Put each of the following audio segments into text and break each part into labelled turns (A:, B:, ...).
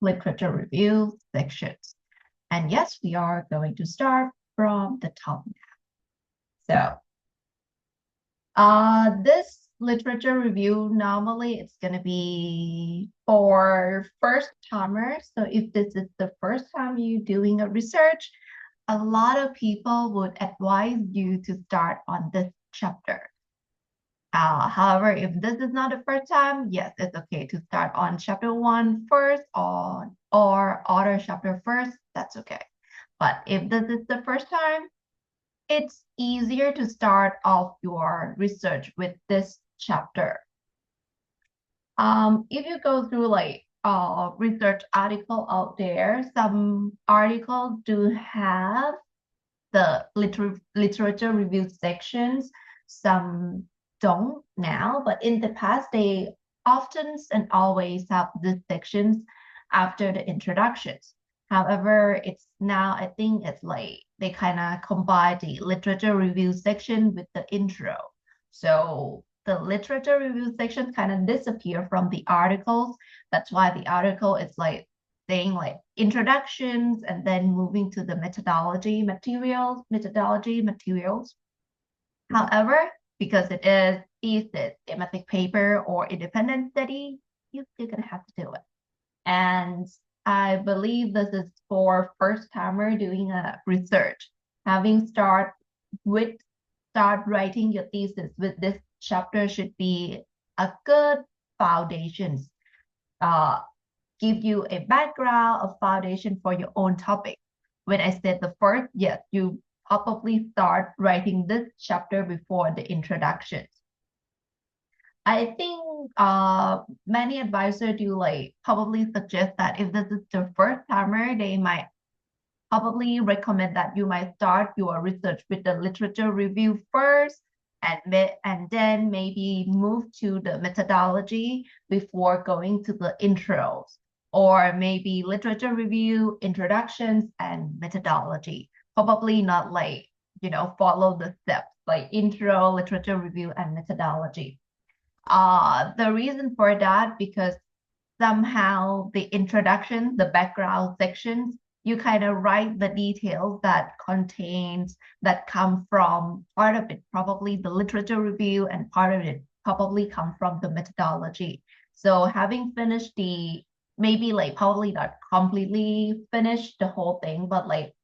A: literature review sections. And yes, we are going to start from the top now. So this literature review, normally it's going to be for first timers. So if this is the first time you're doing a research, a lot of people would advise you to start on this chapter. However, if this is not the first time, yes, it's okay to start on chapter 1 first or other chapter first, that's okay. But if this is the first time, it's easier to start off your research with this chapter. If you go through like research article out there, some articles do have the literature review sections, some don't now, but in the past they often and always have these sections after the introductions. However, it's now, I think it's like they kind of combine the literature review section with the intro. So the literature review section kind of disappear from the articles. That's why the article is like saying like introductions and then moving to the methodology materials. However, because it is thesis, thematic paper, or independent study, you're still gonna have to do it. And I believe this is for first timer doing a research. Having start writing your thesis with this chapter should be a good foundation. Give you a background, a foundation for your own topic. When I said the first, yes, you probably start writing this chapter before the introductions. I think many advisors do like probably suggest that if this is the first timer, they might probably recommend that you might start your research with the literature review first and then maybe move to the methodology before going to the intros, or maybe literature review, introductions, and methodology. Probably not like, follow the steps like intro, literature review, and methodology. The reason for that, because somehow the introduction, the background sections, you kind of write the details that come from part of it, probably the literature review, and part of it probably come from the methodology. So having finished maybe like probably not completely finished the whole thing, but like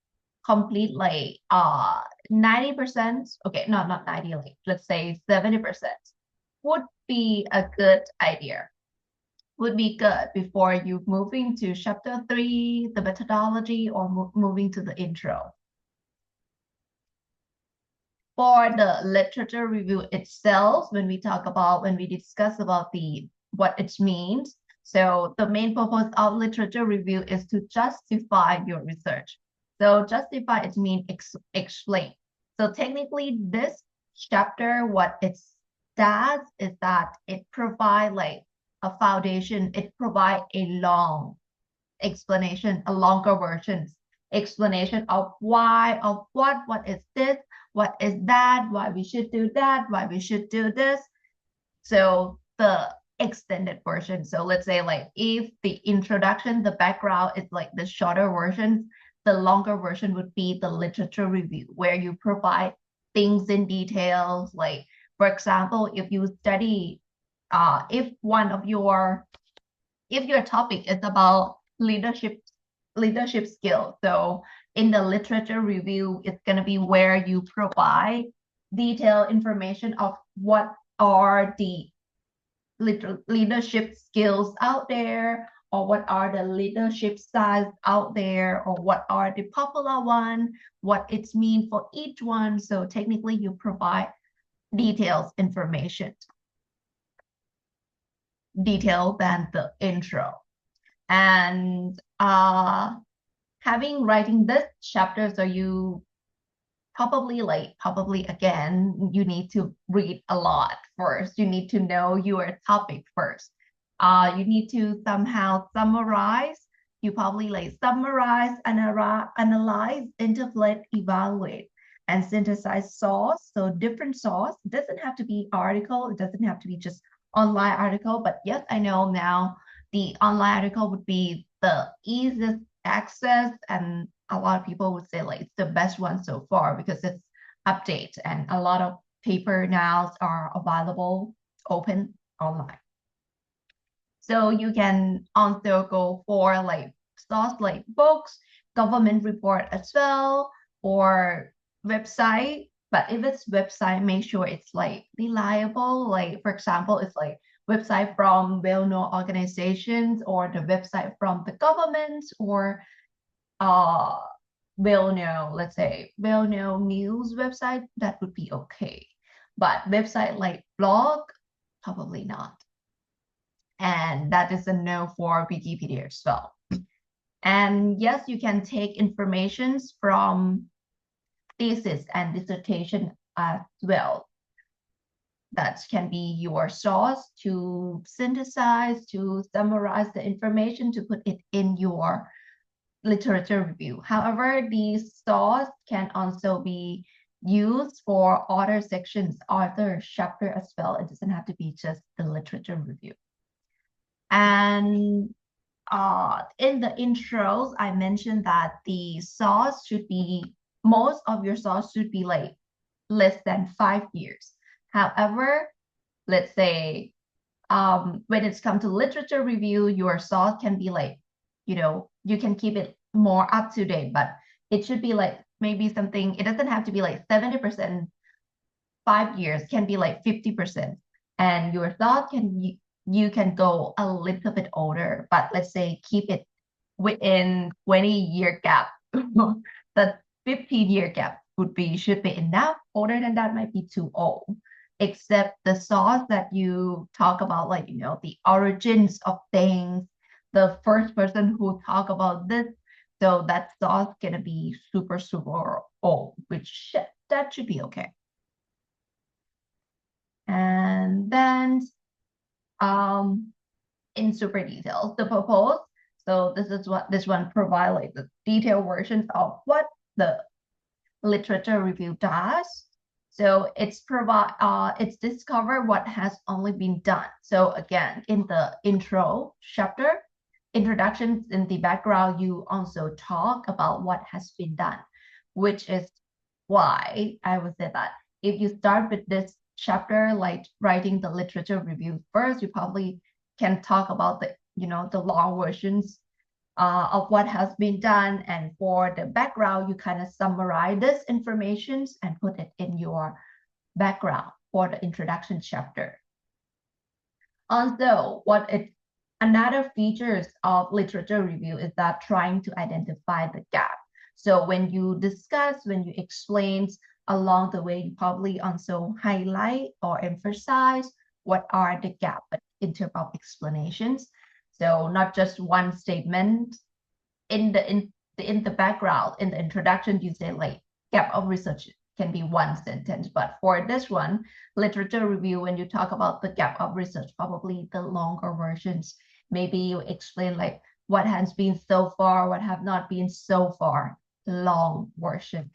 A: complete like 90%, okay, no, not 90, like let's say 70% would be a good idea, would be good before you moving to chapter 3, the methodology, or moving to the intro. For the literature review itself, when we discuss about what it means, so the main purpose of literature review is to justify your research. So justify, it means explain. So technically this chapter, what it does is that it provides like a foundation. It provides a long explanation, a longer version explanation of why, of what is this, what is that, why we should do that, why we should do this. So the extended version. So let's say like if the introduction, the background is like the shorter version, the longer version would be the literature review, where you provide things in details. Like, for example, if you study, if your topic is about leadership skills, so in the literature review, it's going to be where you provide detailed information of what are the leadership skills out there, or what are the leadership styles out there, or what are the popular one, what it's mean for each one. So technically you provide details information, detailed than the intro. And writing this chapter, so you probably again, you need to read a lot first. You need to know your topic first. You need to somehow summarize. You probably summarize, analyze, interpret, evaluate, and synthesize source. So different source. It doesn't have to be article. It doesn't have to be just online article. But yes, I know now the online article would be the easiest access, and a lot of people would say like it's the best one so far because it's update and a lot of paper now are available open online. So you can also go for like source like books, government report as well, or website. But if it's website, make sure it's like reliable. Like for example, it's like website from well-known organizations or the website from the government or uh well-known, let's say well-known news website, that would be okay. But website like blog, probably not. And that is a no for Wikipedia as well. And yes, you can take informations from thesis and dissertation as well. That can be your source to synthesize, to summarize the information, to put it in your literature review. However, these source can also be used for other sections, other chapter as well. It doesn't have to be just the literature review. And in the intros, I mentioned that the source should be, most of your source should be like less than 5 years. However, let's say when it's come to literature review, your source can be like, you can keep it more up to date, but it should be like maybe something, it doesn't have to be like 70%, 5 years, can be like 50%. And your thought you can go a little bit older, but let's say keep it within 20-year gap. The 15-year gap should be enough. Older than that might be too old. Except the source that you talk about, like the origins of things, the first person who talk about this, so that source gonna be super old, that should be okay. And then in super details, the proposed. So this is what this one provides, like the detailed versions of what the literature review does. So it's discover what has only been done. So again, in the intro chapter, introductions in the background, you also talk about what has been done, which is why I would say that if you start with this chapter, like writing the literature review first, you probably can talk about the long versions of what has been done, and for the background, you kind of summarize this information and put it in your background for the introduction chapter. Also, another features of literature review is that trying to identify the gap. So when you discuss, when you explain along the way, you probably also highlight or emphasize what are the gaps in terms of explanations. So not just one statement. In the background, in the introduction, you say like gap of research can be one sentence, but for this one, literature review, when you talk about the gap of research, probably the longer versions, maybe you explain like what has been so far, what have not been so far, long version.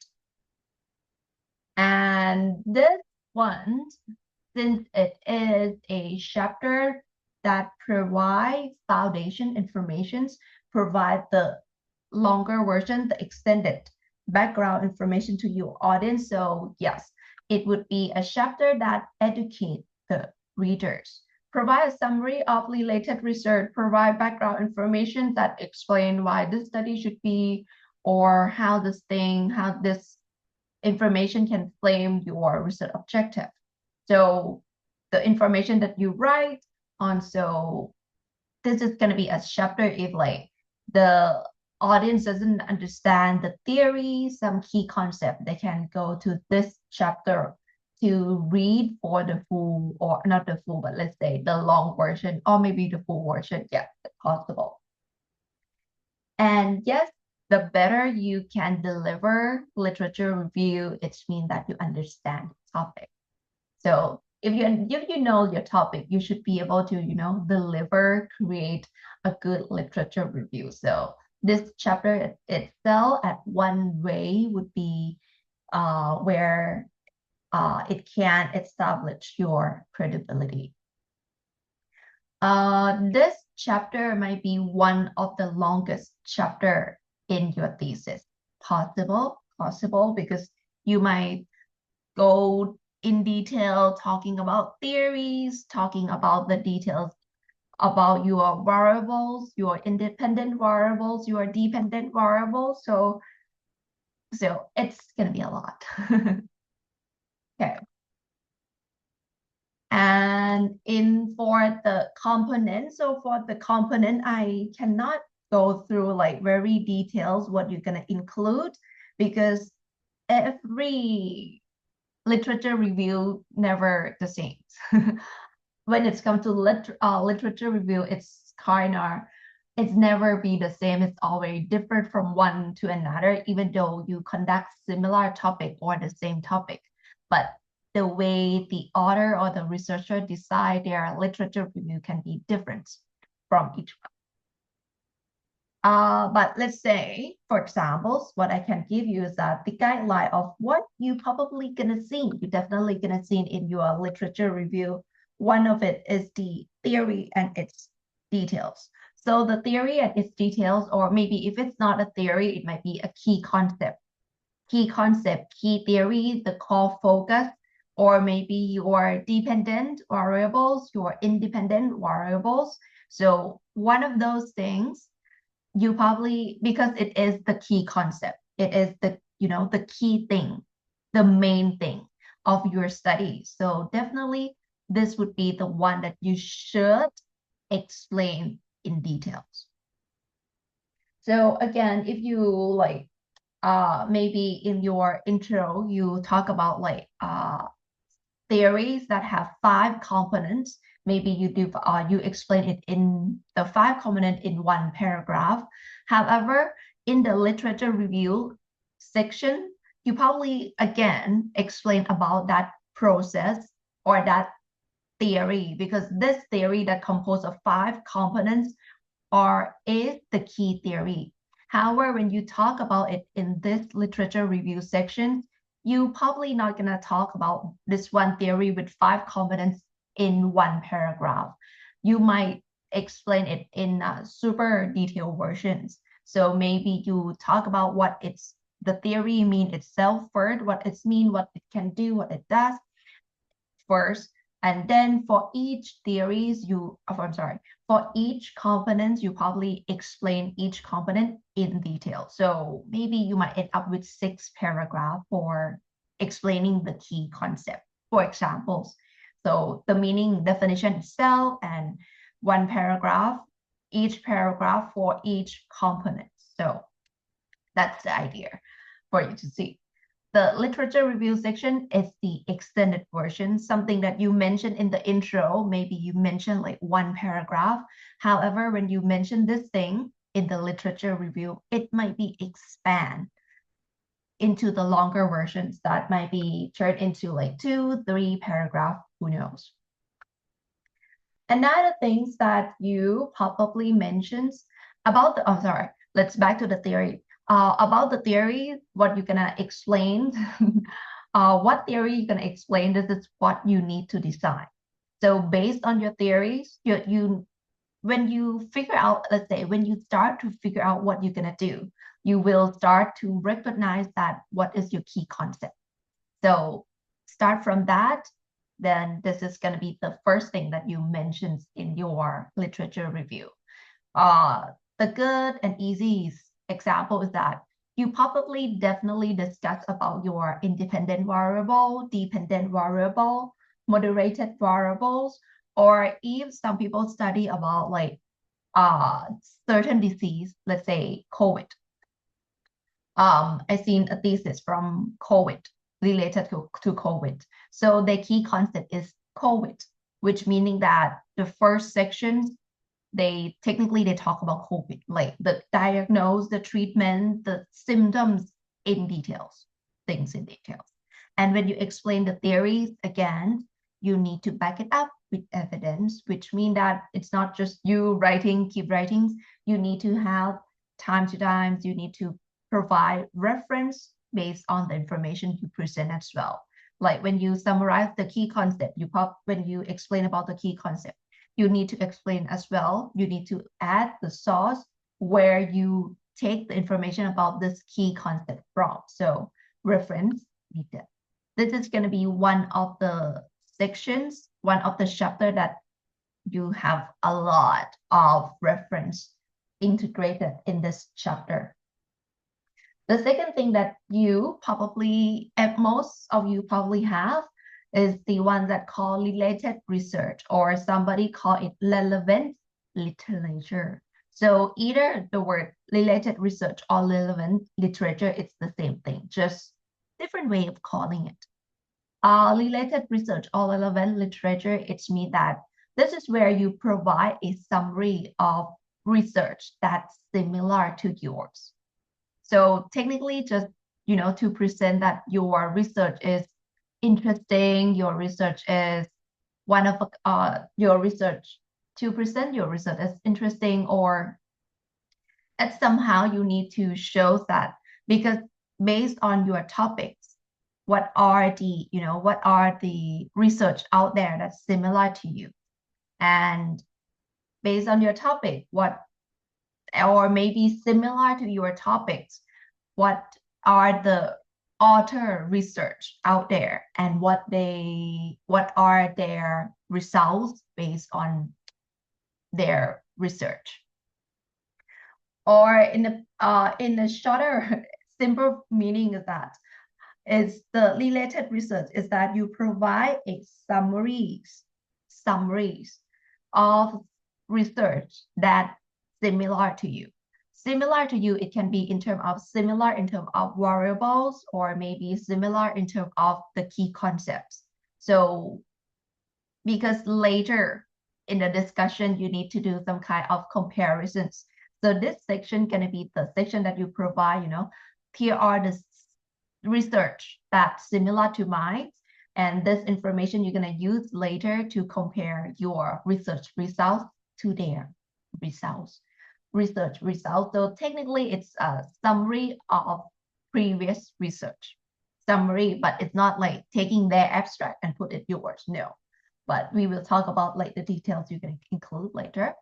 A: And this one, since it is a chapter that provides foundation informations, provide the longer version, the extended background information to your audience. So yes, it would be a chapter that educates the readers, provide a summary of related research, provide background information that explain why this study should be, or how this information can frame your research objective. So the information that you write on, so this is going to be a chapter if like the audience doesn't understand the theory, some key concept, they can go to this chapter to read for the full, or not the full, but let's say the long version, or maybe the full version. Yeah, it's possible. And yes, the better you can deliver literature review, it means that you understand the topic. So if you know your topic, you should be able to, deliver, create a good literature review. So this chapter itself at one way would be where it can establish your credibility. This chapter might be one of the longest chapter in your thesis. Possible, because you might go in detail talking about theories, talking about the details about your variables, your independent variables, your dependent variables. So it's gonna be a lot. Okay. And for the component, I cannot go through like very details what you're gonna include, because every literature review never the same. When it's come to literature review, it's never be the same. It's always different from one to another, even though you conduct similar topic or the same topic. But the way the author or the researcher decide their literature review can be different from each one. But let's say, for examples, what I can give you is that the guideline of what you probably gonna see. You're definitely gonna see in your literature review. One of it is the theory and its details. So the theory and its details, or maybe if it's not a theory, it might be a key concept, key theory, the core focus, or maybe your dependent variables, your independent variables. So one of those things, you probably, because it is the key concept, it is the key thing, the main thing of your study. So definitely this would be the one that you should explain in details. So again, if you like maybe in your intro you talk about like theories that have 5 components, maybe you explain it in the 5 components in one paragraph. However, in the literature review section, you probably again explain about that process or that theory, because this theory that composed of 5 components is the key theory. However, when you talk about it in this literature review section, you probably not gonna talk about this one theory with 5 components in one paragraph. You might explain it in super detailed versions. So maybe you talk about what the theory mean itself first, what it mean, what it can do, what it does first. And then for each for each component, you probably explain each component in detail. So maybe you might end up with 6 paragraphs for explaining the key concept, for examples. So the meaning definition itself and 1 paragraph, each paragraph for each component. So that's the idea for you to see. The literature review section is the extended version, something that you mentioned in the intro. Maybe you mentioned like 1 paragraph. However, when you mention this thing in the literature review, it might be expand into the longer versions that might be turned into like 2, 3 paragraph, who knows. Another things that you probably mentioned about let's back to the theory. About the theory, what you're gonna explain, what theory you're gonna explain, this is what you need to decide. So based on your theories, when you figure out, let's say, when you start to figure out what you're gonna do, you will start to recognize that what is your key concept. So start from that, then this is gonna be the first thing that you mentioned in your literature review. The good and easy example is that you probably definitely discuss about your independent variable, dependent variable, moderated variables, or if some people study about like certain disease, let's say COVID. I seen a thesis from COVID related to COVID. So the key concept is COVID, which meaning that the first section they talk about COVID, like the diagnose, the treatment, the symptoms in details, things in details. And when you explain the theories, again, you need to back it up with evidence, which means that it's not just you keep writing. You need to have time to time, you need to provide reference based on the information you present as well. Like when you summarize the key concept, when you explain about the key concept, you need to explain as well. You need to add the source where you take the information about this key concept from. So reference needed. This is going to be one of the sections, one of the chapter that you have a lot of reference integrated in this chapter. The second thing that you probably, and most of you probably have, is the one that called related research, or somebody call it relevant literature. So either the word related research or relevant literature, it's the same thing, just different way of calling it. Related research or relevant literature, it means that this is where you provide a summary of research that's similar to yours. So technically, just to present that your research is interesting, your research is one of your research, to present your research as interesting, or that somehow you need to show that, because based on your topics, what are the research out there that's similar to you, and based on your topic, or maybe similar to your topics, what are the author research out there, and what are their results based on their research. Or in the shorter, simple meaning is that is the related research is that you provide a summaries of research that similar to you. Similar to you, it can be in terms of variables, or maybe similar in terms of the key concepts. So because later in the discussion, you need to do some kind of comparisons. So this section gonna be the section that you provide, here are the research that's similar to mine, and this information you're gonna use later to compare your research results to their research results. So technically it's a summary of previous research summary, but it's not like taking their abstract and put it yours, no. But we will talk about like the details you can include later.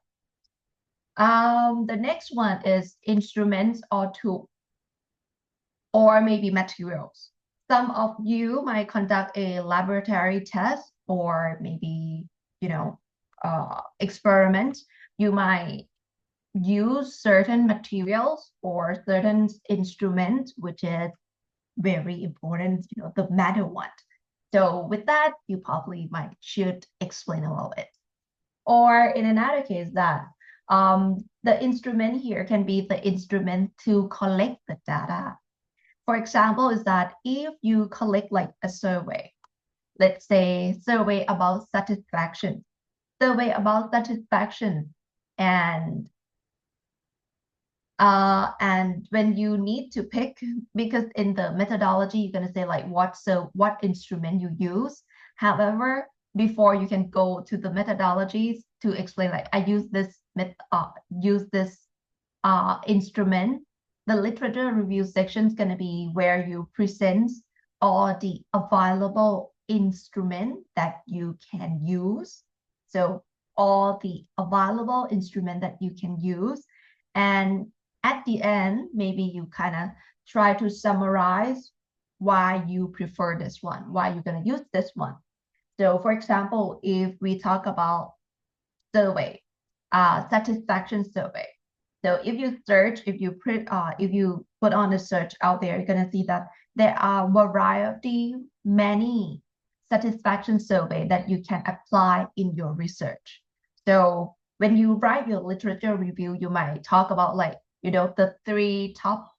A: The next one is instruments or tool, or maybe materials. Some of you might conduct a laboratory test, or maybe experiment. You might use certain materials or certain instruments, which is very important, the matter one. So with that, you probably should explain a little bit. Or in another case, that the instrument here can be the instrument to collect the data. For example, is that if you collect like a survey, let's say survey about satisfaction, and when you need to pick, because in the methodology, you're going to say like what instrument you use. However, before you can go to the methodologies to explain like I use this instrument, the literature review section is going to be where you present all the available instrument that you can use. So all the available instrument that you can use, and at the end, maybe you kind of try to summarize why you prefer this one, why you're going to use this one. So for example, if we talk about survey, satisfaction survey. So if you search, if you put on a search out there, you're going to see that there are many satisfaction survey that you can apply in your research. So when you write your literature review, you might talk about like, the three top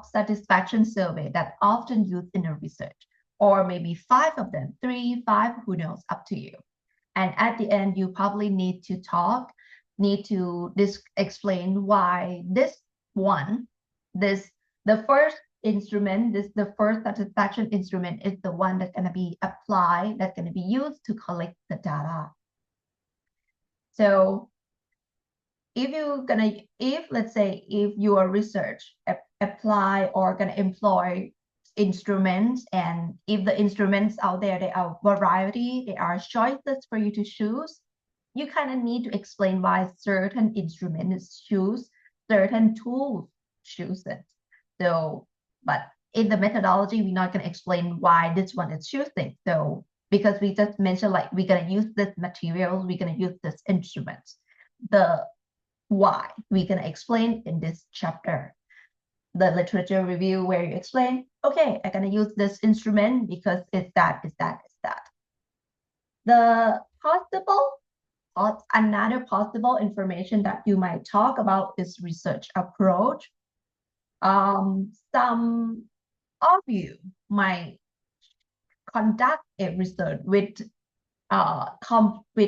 A: satisfaction survey that often used in a research, or maybe 5 of them, 3, 5, who knows, up to you. And at the end, you probably need to explain why the first instrument, the first satisfaction instrument is the one that's going to be applied, that's going to be used to collect the data. So if let's say if your research apply or gonna employ instruments, and if the instruments out there, there are variety, there are choices for you to choose, you kind of need to explain why certain instruments choose, certain tools choose it. So, but in the methodology, we're not going to explain why this one is choosing. So, because we just mentioned like we're going to use this materials, we're going to use this instruments. The why we're going to explain in this chapter. The literature review where you explain, okay, I'm going to use this instrument because it's that, it's that, it's that. The another possible information that you might talk about is research approach. Some of you might conduct a research with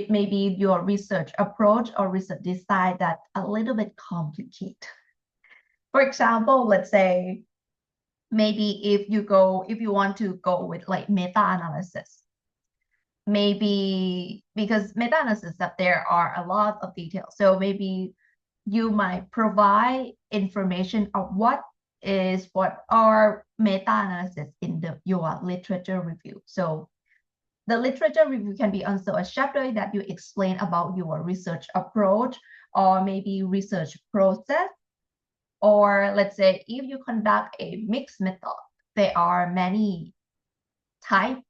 A: maybe your research approach or research design that's a little bit complicated. For example, let's say maybe if you want to go with like meta-analysis, maybe because meta-analysis that there are a lot of details. So maybe you might provide information of what are meta-analysis in your literature review. So the literature review can be also a chapter that you explain about your research approach or maybe research process. Or let's say if you conduct a mixed method, there are many types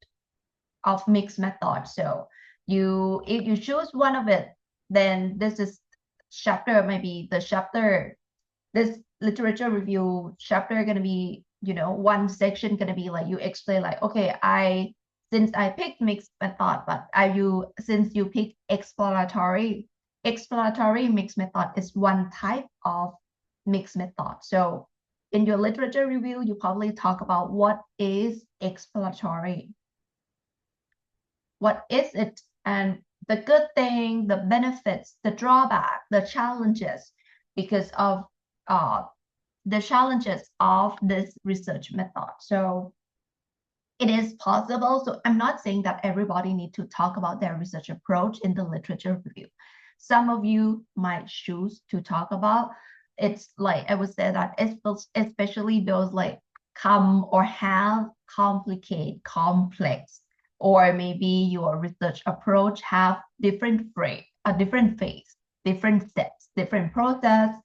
A: of mixed methods. So if you choose one of it, then this is chapter, maybe the chapter, this literature review chapter going to be, one section going to be like you explain like, okay, since I picked mixed method, but since you pick exploratory mixed method is one type of mixed method. So in your literature review, you probably talk about what is exploratory. What is it? And the good thing, the benefits, the drawback, the challenges, because of the challenges of this research method. So it is possible. So I'm not saying that everybody needs to talk about their research approach in the literature review. Some of you might choose to talk about. It's like I would say that especially those like come or have complex, or maybe your research approach have different phase, different steps, different process,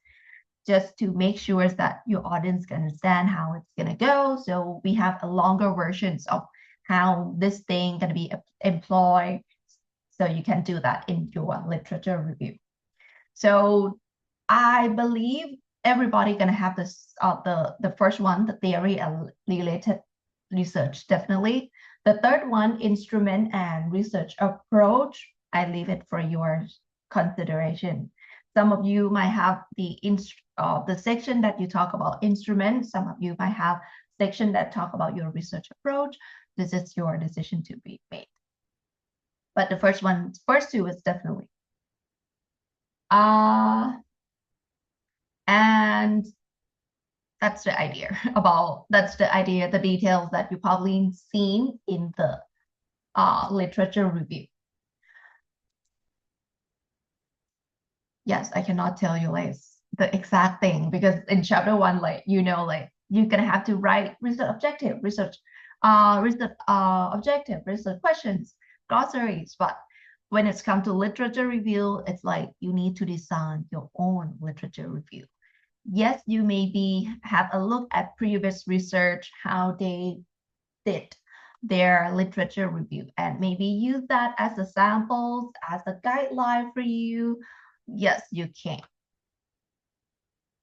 A: just to make sure that your audience can understand how it's going to go. So we have a longer versions of how this thing going to be employed. So you can do that in your literature review. So I believe everybody going to have this, the first one, the theory and related research, definitely. The third one, instrument and research approach, I leave it for your consideration. Some of you might have the section that you talk about instruments. Some of you might have section that talk about your research approach. This is your decision to be made. But the first two is definitely. And that's the idea the details that you probably seen in the literature review. Yes, I cannot tell you like the exact thing, because in chapter 1, like you're gonna have to write research objective, research questions, glossaries. But when it's come to literature review, it's like you need to design your own literature review. Yes, you maybe have a look at previous research, how they did their literature review, and maybe use that as a samples, as a guideline for you. Yes, you can.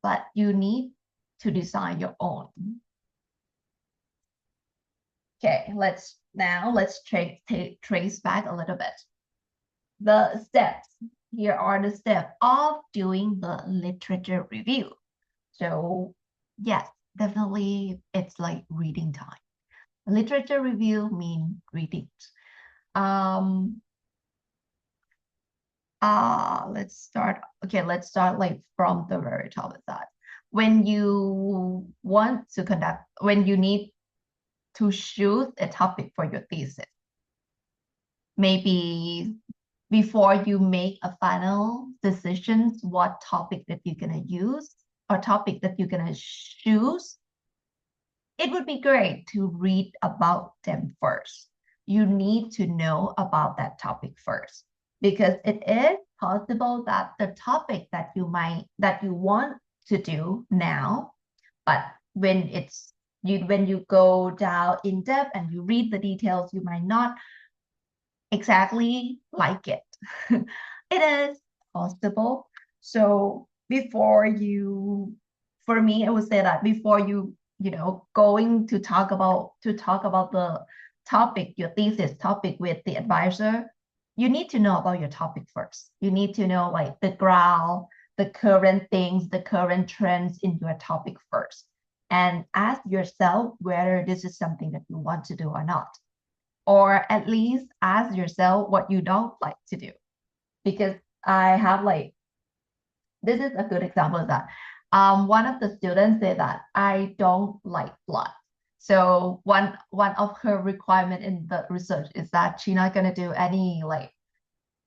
A: But you need to design your own. Okay, let's trace back a little bit. The steps. Here are the steps of doing the literature review. So yes, definitely it's like reading time. Literature review means reading. Let's start like from the very top of that. When you need to choose a topic for your thesis, maybe before you make a final decision, what topic that you're gonna use or topic that you're gonna choose, it would be great to read about them first. You need to know about that topic first, because it is possible that the topic that you want to do now, but when you go down in depth and you read the details, you might not exactly like it. It is possible. So for me, I would say that before going to talk about the topic, your thesis topic with the advisor, you need to know about your topic first. You need to know like the ground, the current things, the current trends in your topic first, and ask yourself whether this is something that you want to do or not, or at least ask yourself what you don't like to do. Because I have like, this is a good example of that. One of the students said that I don't like blood. So one of her requirement in the research is that she's not gonna do any like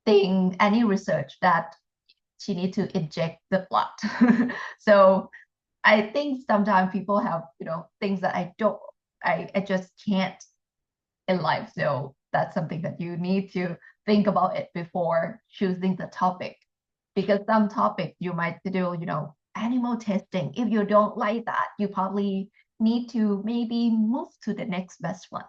A: any research that she need to inject the blood. So I think sometimes people have things that I just can't in life. So that's something that you need to think about it before choosing the topic. Because some topic you might do, animal testing. If you don't like that, you probably need to maybe move to the next best one.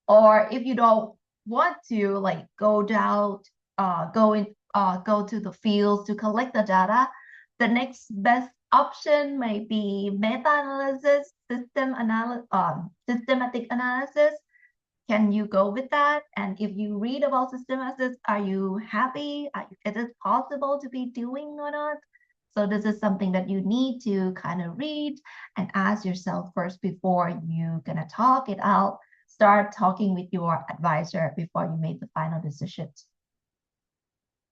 A: Or if you don't want to like go down, go to the fields to collect the data, the next best option may be meta-analysis, systematic analysis. Can you go with that? And if you read about systematic, are you happy? Is it possible to be doing or not? So this is something that you need to kind of read and ask yourself first before you're gonna talk it out. Start talking with your advisor before you make the final decisions.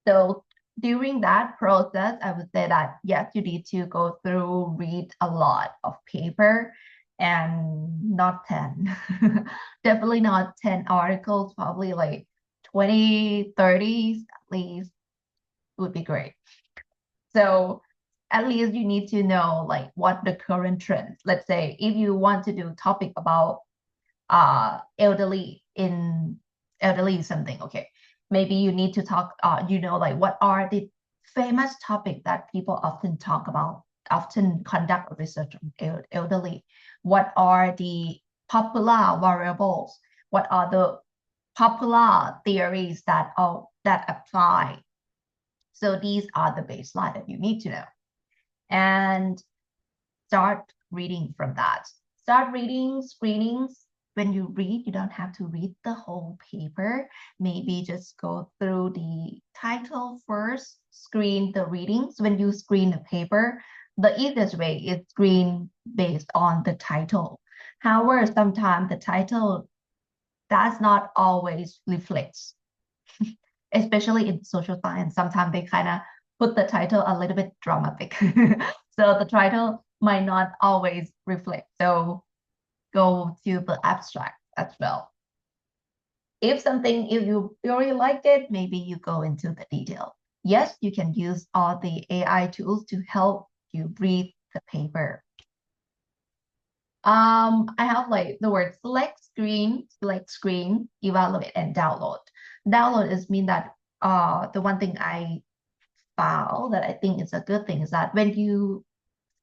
A: So during that process, I would say that yes, you need to go through, read a lot of paper, and not 10. Definitely not 10 articles, probably like 20, 30 at least would be great. So at least you need to know like what the current trends. Let's say if you want to do a topic about elderly something, okay, maybe you need to talk like what are the famous topic that people often talk about, often conduct research on elderly. What are the popular variables? What are the popular theories that apply? So these are the baseline that you need to know, and start reading from that. Start reading screenings. When you read, you don't have to read the whole paper. Maybe just go through the title first, screen the readings. When you screen a paper, the easiest way is screen based on the title. However, sometimes the title does not always reflect, especially in social science. Sometimes they kind of put the title a little bit dramatic. So the title might not always reflect. So go to the abstract as well. If you really like it, maybe you go into the detail. Yes, you can use all the AI tools to help you read the paper. I have like the word select screen, evaluate, and download. Download is mean that the one thing I found that I think is a good thing is that when you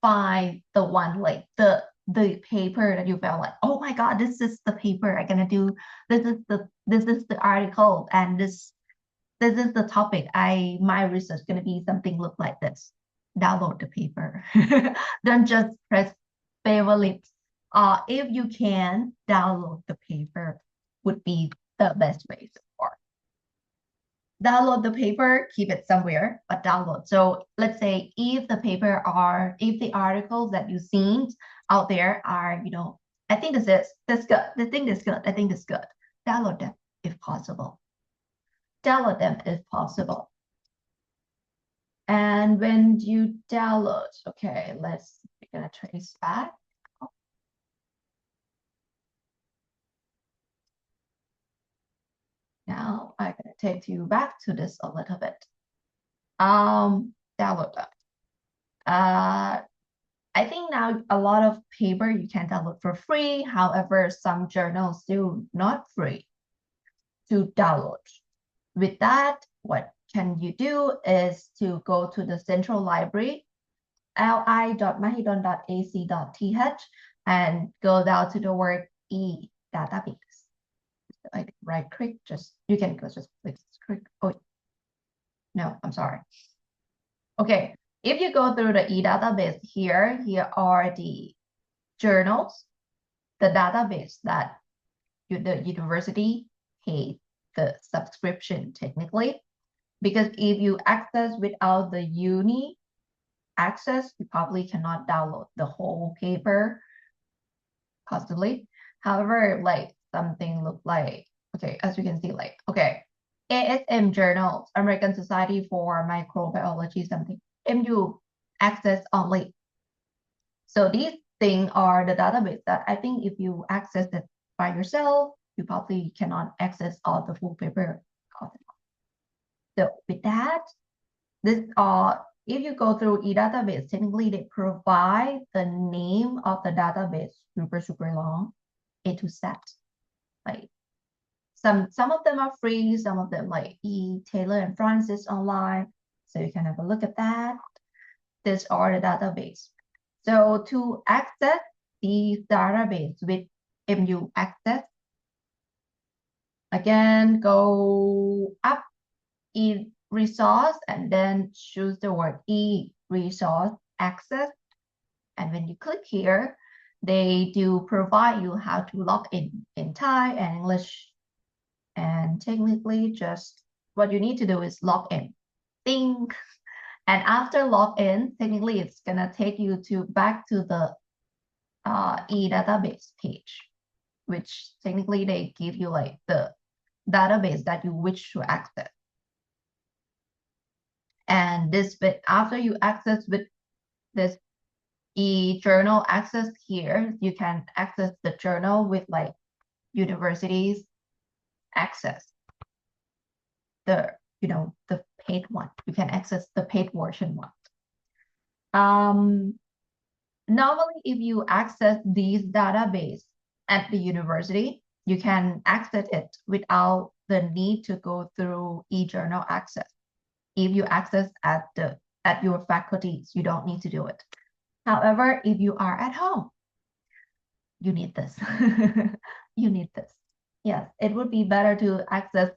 A: find the one like the paper that you felt like, oh my God, this is the paper I'm gonna do. This is the article, and this is the topic. My research gonna be something look like this. Download the paper. Don't just press favorite. If you can download the paper, would be the best way so far. Download the paper, keep it somewhere, but download. So let's say if the articles that you've seen out there are, I think that's good. I think that's good. I think that's good. Download them if possible. Download them if possible. And when you download, okay, we're gonna trace back. Now I'm gonna take you back to this a little bit. Download that. I think now a lot of paper you can download for free. However, some journals still not free to download. With that, what can you do is to go to the central library, li.mahidol.ac.th, and go down to the word e-database. Like right click, you can go just click. Oh, no, I'm sorry. Okay, if you go through the e-database here are the journals, the database that the university paid the subscription technically. Because if you access without the uni access, you probably cannot download the whole paper possibly. However, like something look like, okay, as you can see, like, okay, ASM journals, American Society for Microbiology, something, MU access only. So these things are the database that I think if you access it by yourself, you probably cannot access all the full paper. So with that, this if you go through e-database, technically they provide the name of the database super long, A to Z. Like some of them are free, some of them like Taylor and Francis online. So you can have a look at that. These are the database. So to access the database with MU Access, again, go up in resource and then choose the word e-resource access. And when you click here, they do provide you how to log in Thai and English. And technically just what you need to do is log in. Think. And after login, technically it's gonna take you back to the e-database page, which technically they give you like the database that you wish to access. And this bit, after you access with this e-journal access here, you can access the journal with like universities access. The paid one. You can access the paid version one. Normally, if you access these database at the university, you can access it without the need to go through e-journal access. If you access at your faculties, you don't need to do it. However, if you are at home, you need this. You need this. Yes, it would be better to access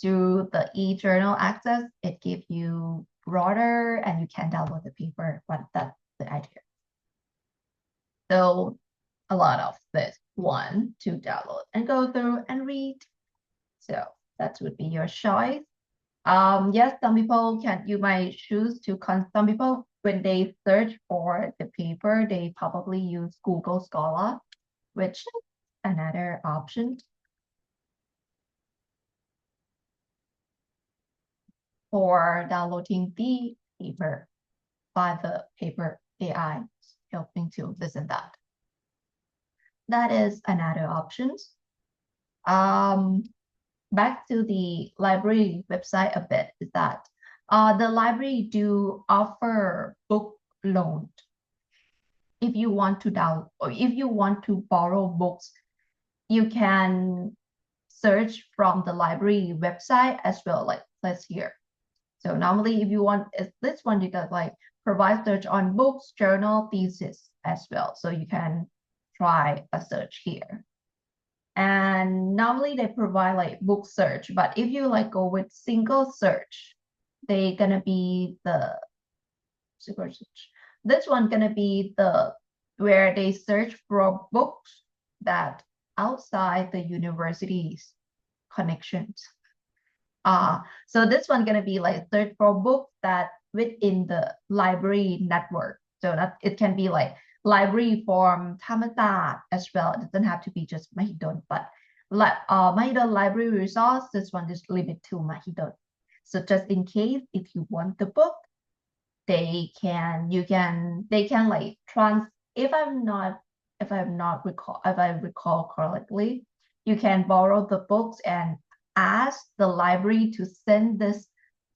A: to the e-journal access. It gives you broader and you can download the paper, but that's the idea. So a lot of this one to download and go through and read. So that would be your choice. Yes, some people you might choose to some people when they search for the paper, they probably use Google Scholar, which is another option for downloading the paper by the paper AI helping to this and that. That is another option. Back to the library website a bit is that the library do offer book loan. If you want to download or if you want to borrow books, you can search from the library website as well, like let's here. So normally if you want this one, you can like provide search on books, journal, thesis as well. So you can try a search here. And normally they provide like book search, but if you like go with single search, they gonna be the super search. This one gonna be where they search for books that outside the university's connections. So this one gonna be like search for books that within the library network. So that it can be like library from Thammasat as well. It doesn't have to be just Mahidol, but Mahidol library resource, this one is limited to Mahidol. So just in case if you want the book, they can like if I recall correctly, you can borrow the books and ask the library to send this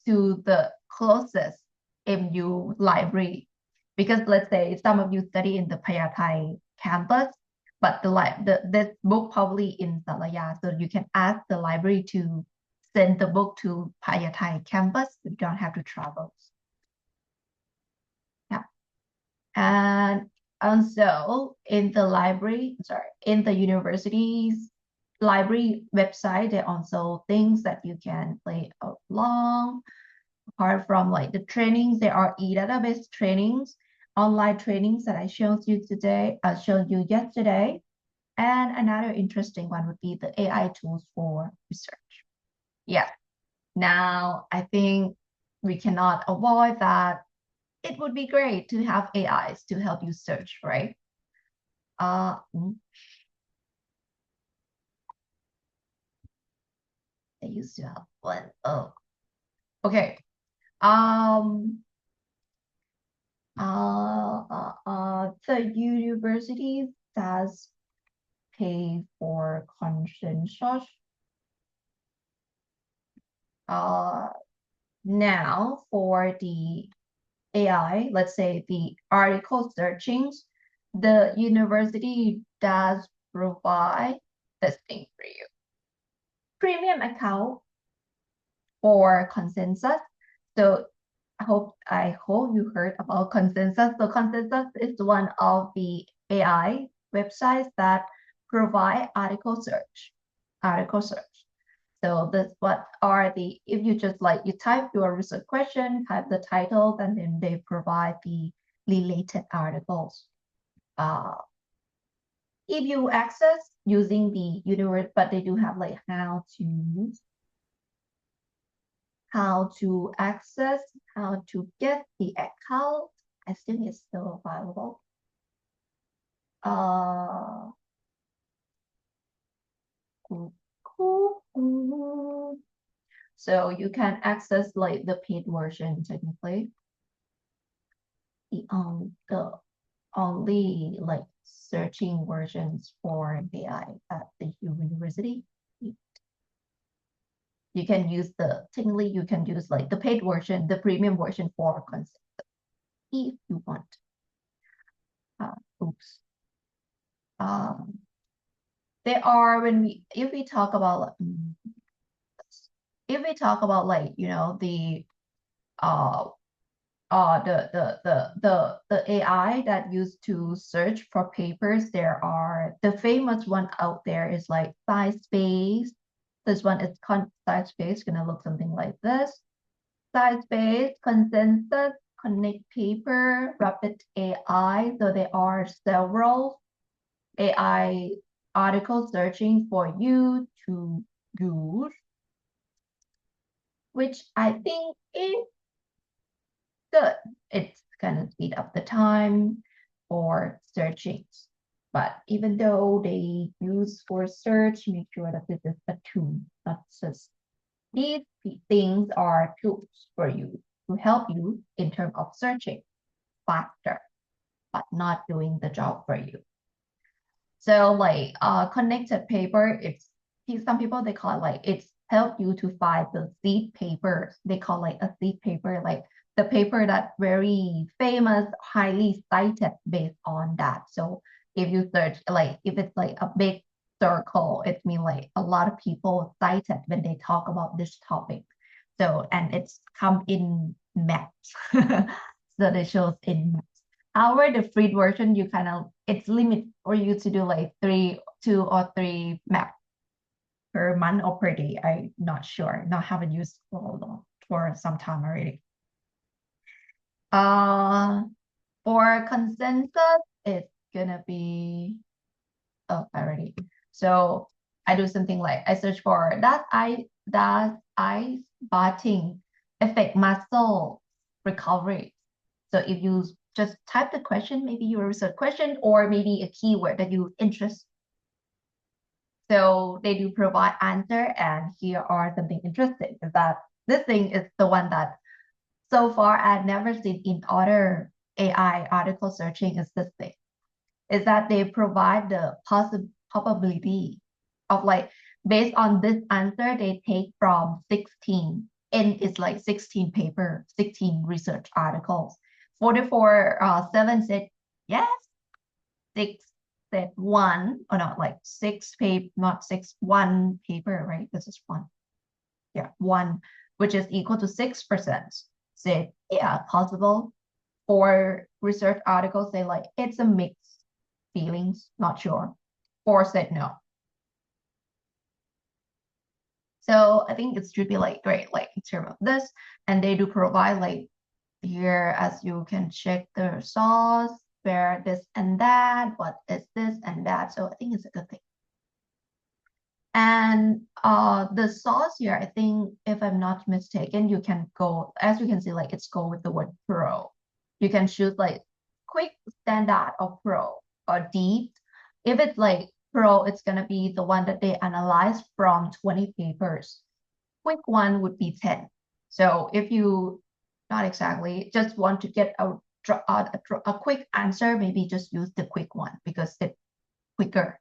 A: to the closest MU library, Because let's say some of you study in the Payathai campus, but this book probably in Salaya, so you can ask the library to send the book to Payathai campus. You don't have to travel. Yeah. And also in the in the university's library website, there are also things that you can play along. Apart from like the trainings, there are e-database trainings, online trainings that I showed you yesterday. And another interesting one would be the AI tools for research. Yeah. Now, I think we cannot avoid that. It would be great to have AIs to help you search, right? I used to have one. Oh, okay. The university does pay for consensus. Now for the AI, let's say the article searchings, the university does provide this thing for you. Premium account for consensus. So I hope you heard about consensus. So consensus is one of the AI websites that provide article search. So that's what are if you just like you type your research question, type the title, and then they provide the related articles. If you access using the universe, but they do have like how to access, how to get the account. I think it's still available. So you can access like the paid version technically. The only like searching versions for AI at the university. You can use technically you can use like the paid version, the premium version for concept if you want. Oops. There are if we talk about like the AI that used to search for papers, there are the famous one out there is like SciSpace. This one is SciSpace, gonna look something like this. SciSpace, Consensus, Connect Paper, Rapid AI. So there are several AI article searching for you to use, which I think is good. It's gonna speed up the time for searching. But even though they use for search, make sure that this is a tool, not just these things are tools for you to help you in terms of searching faster, but not doing the job for you. So like connected paper, some people they call it like it's help you to find the seed papers. They call like a seed paper, like the paper that very famous, highly cited based on that. So if you search like if it's like a big circle, it means like a lot of people cite it when they talk about this topic. So and it's come in maps. So they shows in maps. However, the free version, it's limit for you to do like 2 or 3 maps per month or per day. I'm not sure. Not haven't used for some time already. For consensus, it's gonna be already. So I do something like I search for does ice bathing affect muscle recovery? So if you just type the question, maybe your research question, or maybe a keyword that you interest. So they do provide answer, and here are something interesting is that this thing is the one that so far I've never seen in other AI article searching is this thing. Is that they provide the probability of like based on this answer they take from 16 and it's like 16 research articles. 7 said yes. 6 said 1, or not, like 6 paper, not 6, 1 paper, right? This is 1. Yeah, 1, which is equal to 6%. Said, yeah, possible. For research articles, say like, it's a mixed feelings, not sure. 4 said no. So I think it should be like great, like in terms of this. And they do provide like here, as you can check the source, where this and that, what is this and that. So I think it's a good thing. And the source here, I think, if I'm not mistaken, you can go, as you can see, like it's go with the word pro. You can choose like quick, standard, or pro, or deep. If it's like pro, it's gonna be the one that they analyze from 20 papers. Quick one would be 10. So if you not exactly just want to get a quick answer, maybe just use the quick one because it's quicker.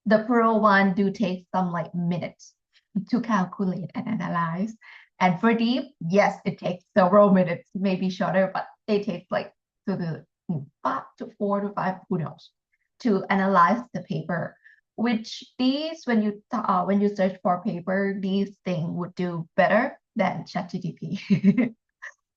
A: The pro one do take some like minutes to calculate and analyze. And for deep, yes, it takes several minutes, maybe shorter, but they take like to the 4 to 5, who knows, to analyze the paper. Which these, when you search for paper, these things would do better than ChatGPT.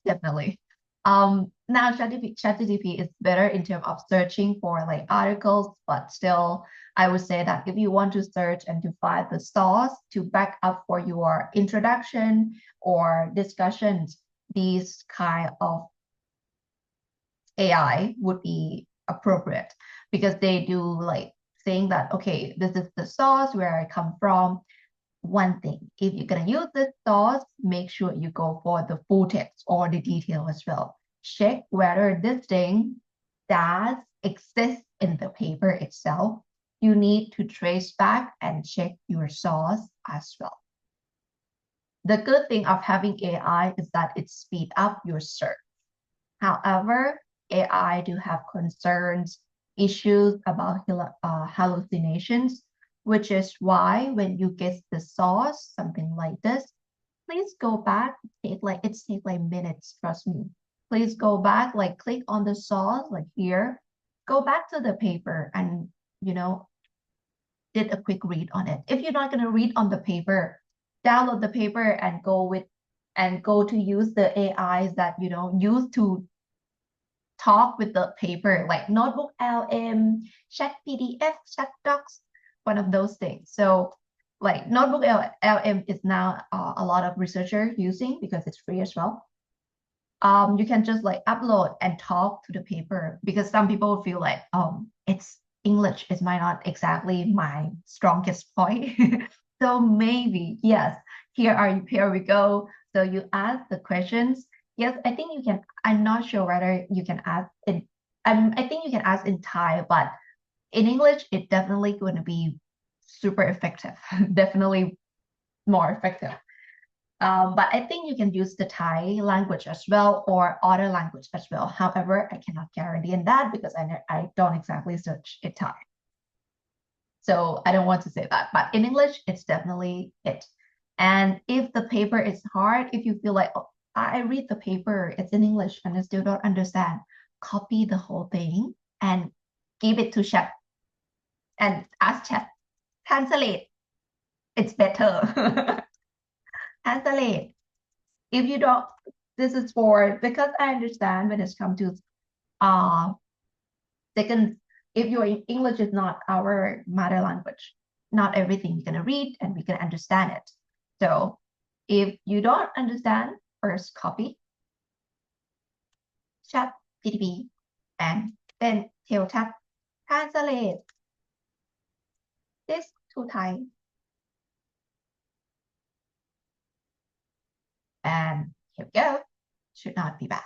A: Definitely. Now ChatGPT is better in terms of searching for like articles, but still, I would say that if you want to search and to find the source to back up for your introduction or discussions, these kind of AI would be appropriate because they do like saying that, okay, this is the source where I come from. One thing, if you're going to use this source, make sure you go for the full text or the detail as well. Check whether this thing does exist in the paper itself. You need to trace back and check your source as well. The good thing of having AI is that it speeds up your search. However, AI do have concerns, issues about hallucinations, which is why when you get the source, something like this, please go back, it takes like minutes, trust me. Please go back, like click on the source, like here, go back to the paper and, did a quick read on it. If you're not going to read on the paper, download the paper and go to use the AIs that, use to talk with the paper, like Notebook LM, Chat PDF, Chat Docs, one of those things. So like Notebook LM is now a lot of researchers using because it's free as well. You can just like upload and talk to the paper because some people feel like, it's English is might not exactly my strongest point. So maybe, yes, here we go. So you ask the questions. Yes, I think you can. I'm not sure whether you can ask in. I think you can ask in Thai, but in English, it's definitely going to be super effective. Definitely more effective. But I think you can use the Thai language as well or other language as well. However, I cannot guarantee in that because I don't exactly search in Thai. So I don't want to say that. But in English, it's definitely it. And if the paper is hard, if you feel like, oh, I read the paper, it's in English and I still don't understand, copy the whole thing and give it to Chat and ask Chat, translate. It's better. Translate. If you don't, this is for, because I understand when it's come to second, if your English is not our mother language, not everything you're gonna read and we can understand it. So if you don't understand, first copy, Chat GTP, and then tell Chat, translate this to Thai. And here we go. Should not be bad.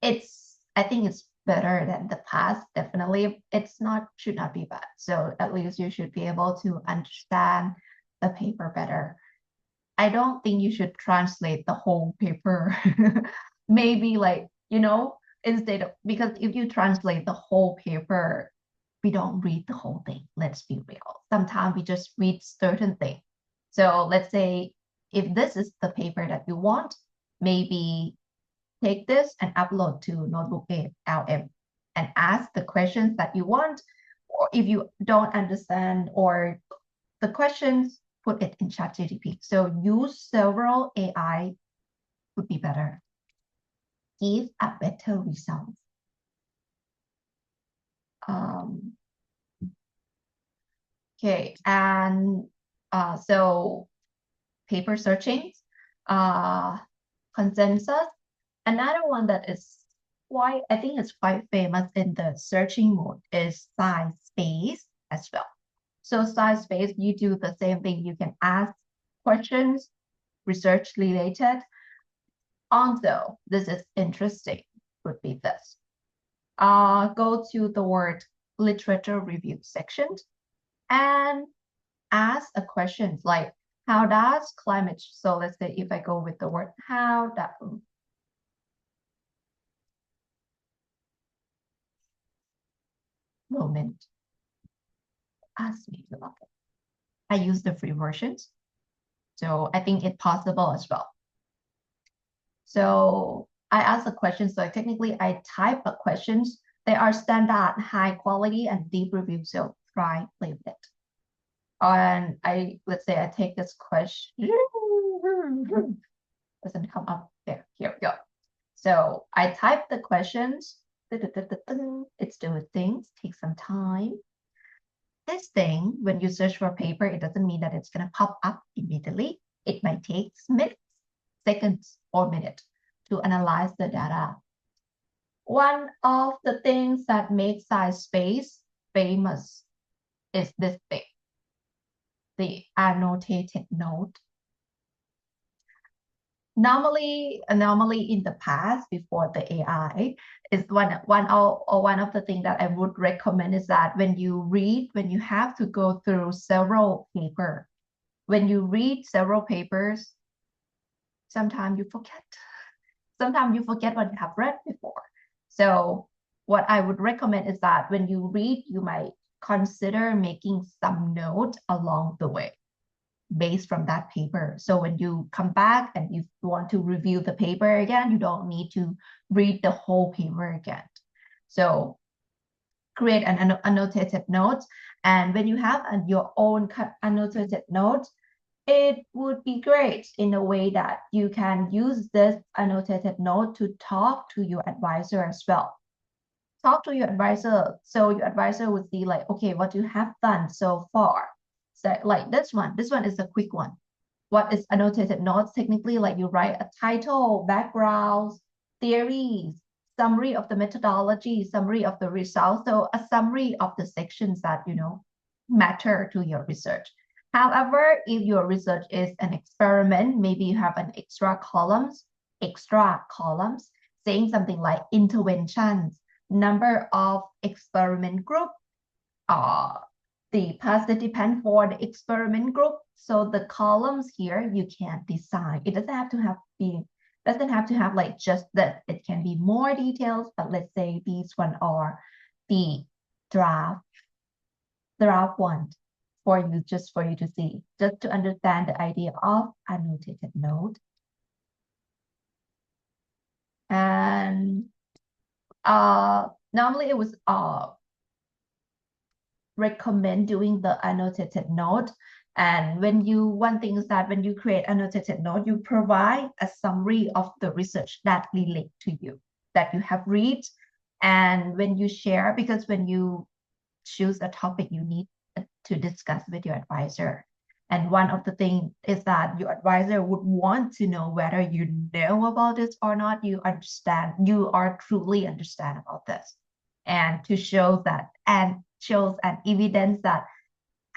A: I think it's better than the past. Definitely, should not be bad. So at least you should be able to understand the paper better. I don't think you should translate the whole paper. Maybe like, instead of, because if you translate the whole paper, we don't read the whole thing. Let's be real. Sometimes we just read certain things. So let's say if this is the paper that you want, maybe take this and upload to Notebook LM and ask the questions that you want, or if you don't understand or the questions, put it in ChatGPT. So use several AI would be better. Give a better result. Okay, and so paper searching, consensus. Another one that is quite, I think it's quite famous in the searching mode is SciSpace as well. So SciSpace, you do the same thing. You can ask questions, research related. Also, this is interesting, would be this. Go to the word literature review section and ask a question like, how does climate, so let's say if I go with the word how, that moment, ask me about it. I use the free versions, so I think it's possible as well. So I ask a question, so technically I type a questions. They are standard, high quality, and deep review, so try play with it. And let's say I take this question, doesn't come up there, here we go. So I type the questions, it's doing things, take some time. This thing, when you search for a paper, it doesn't mean that it's going to pop up immediately. It might take minutes, seconds, or minutes to analyze the data. One of the things that makes SciSpace famous is this thing, the annotated note. Normally in the past, before the AI, is one of the things that I would recommend is that when you read, when you have to go through several papers, when you read several papers, sometimes you forget. Sometimes you forget what you have read before. So what I would recommend is that when you read, you might consider making some notes along the way based from that paper. So when you come back and you want to review the paper again, you don't need to read the whole paper again. So create an annotated note. And when you have your own annotated note, it would be great in a way that you can use this annotated note to talk to your advisor as well. Talk to your advisor, so your advisor would see like, okay, what you have done so far. So like this one is a quick one. What is annotated notes? Technically, like you write a title, backgrounds, theories, summary of the methodology, summary of the results. So a summary of the sections that, matter to your research. However, if your research is an experiment, maybe you have an extra columns saying something like interventions, number of experiment group, the participant for the experiment group. So the columns here you can design. It doesn't have to have like just that. It can be more details, but let's say these one are the draft one for you, just for you to see, just to understand the idea of annotated note. And normally it was recommend doing the annotated note. And one thing is that when you create annotated note, you provide a summary of the research that relate to you, that you have read. And when you share, because when you choose a topic, you need to discuss with your advisor. And one of the things is that your advisor would want to know whether you know about this or not, you are truly understand about this. And to show that, and shows an evidence that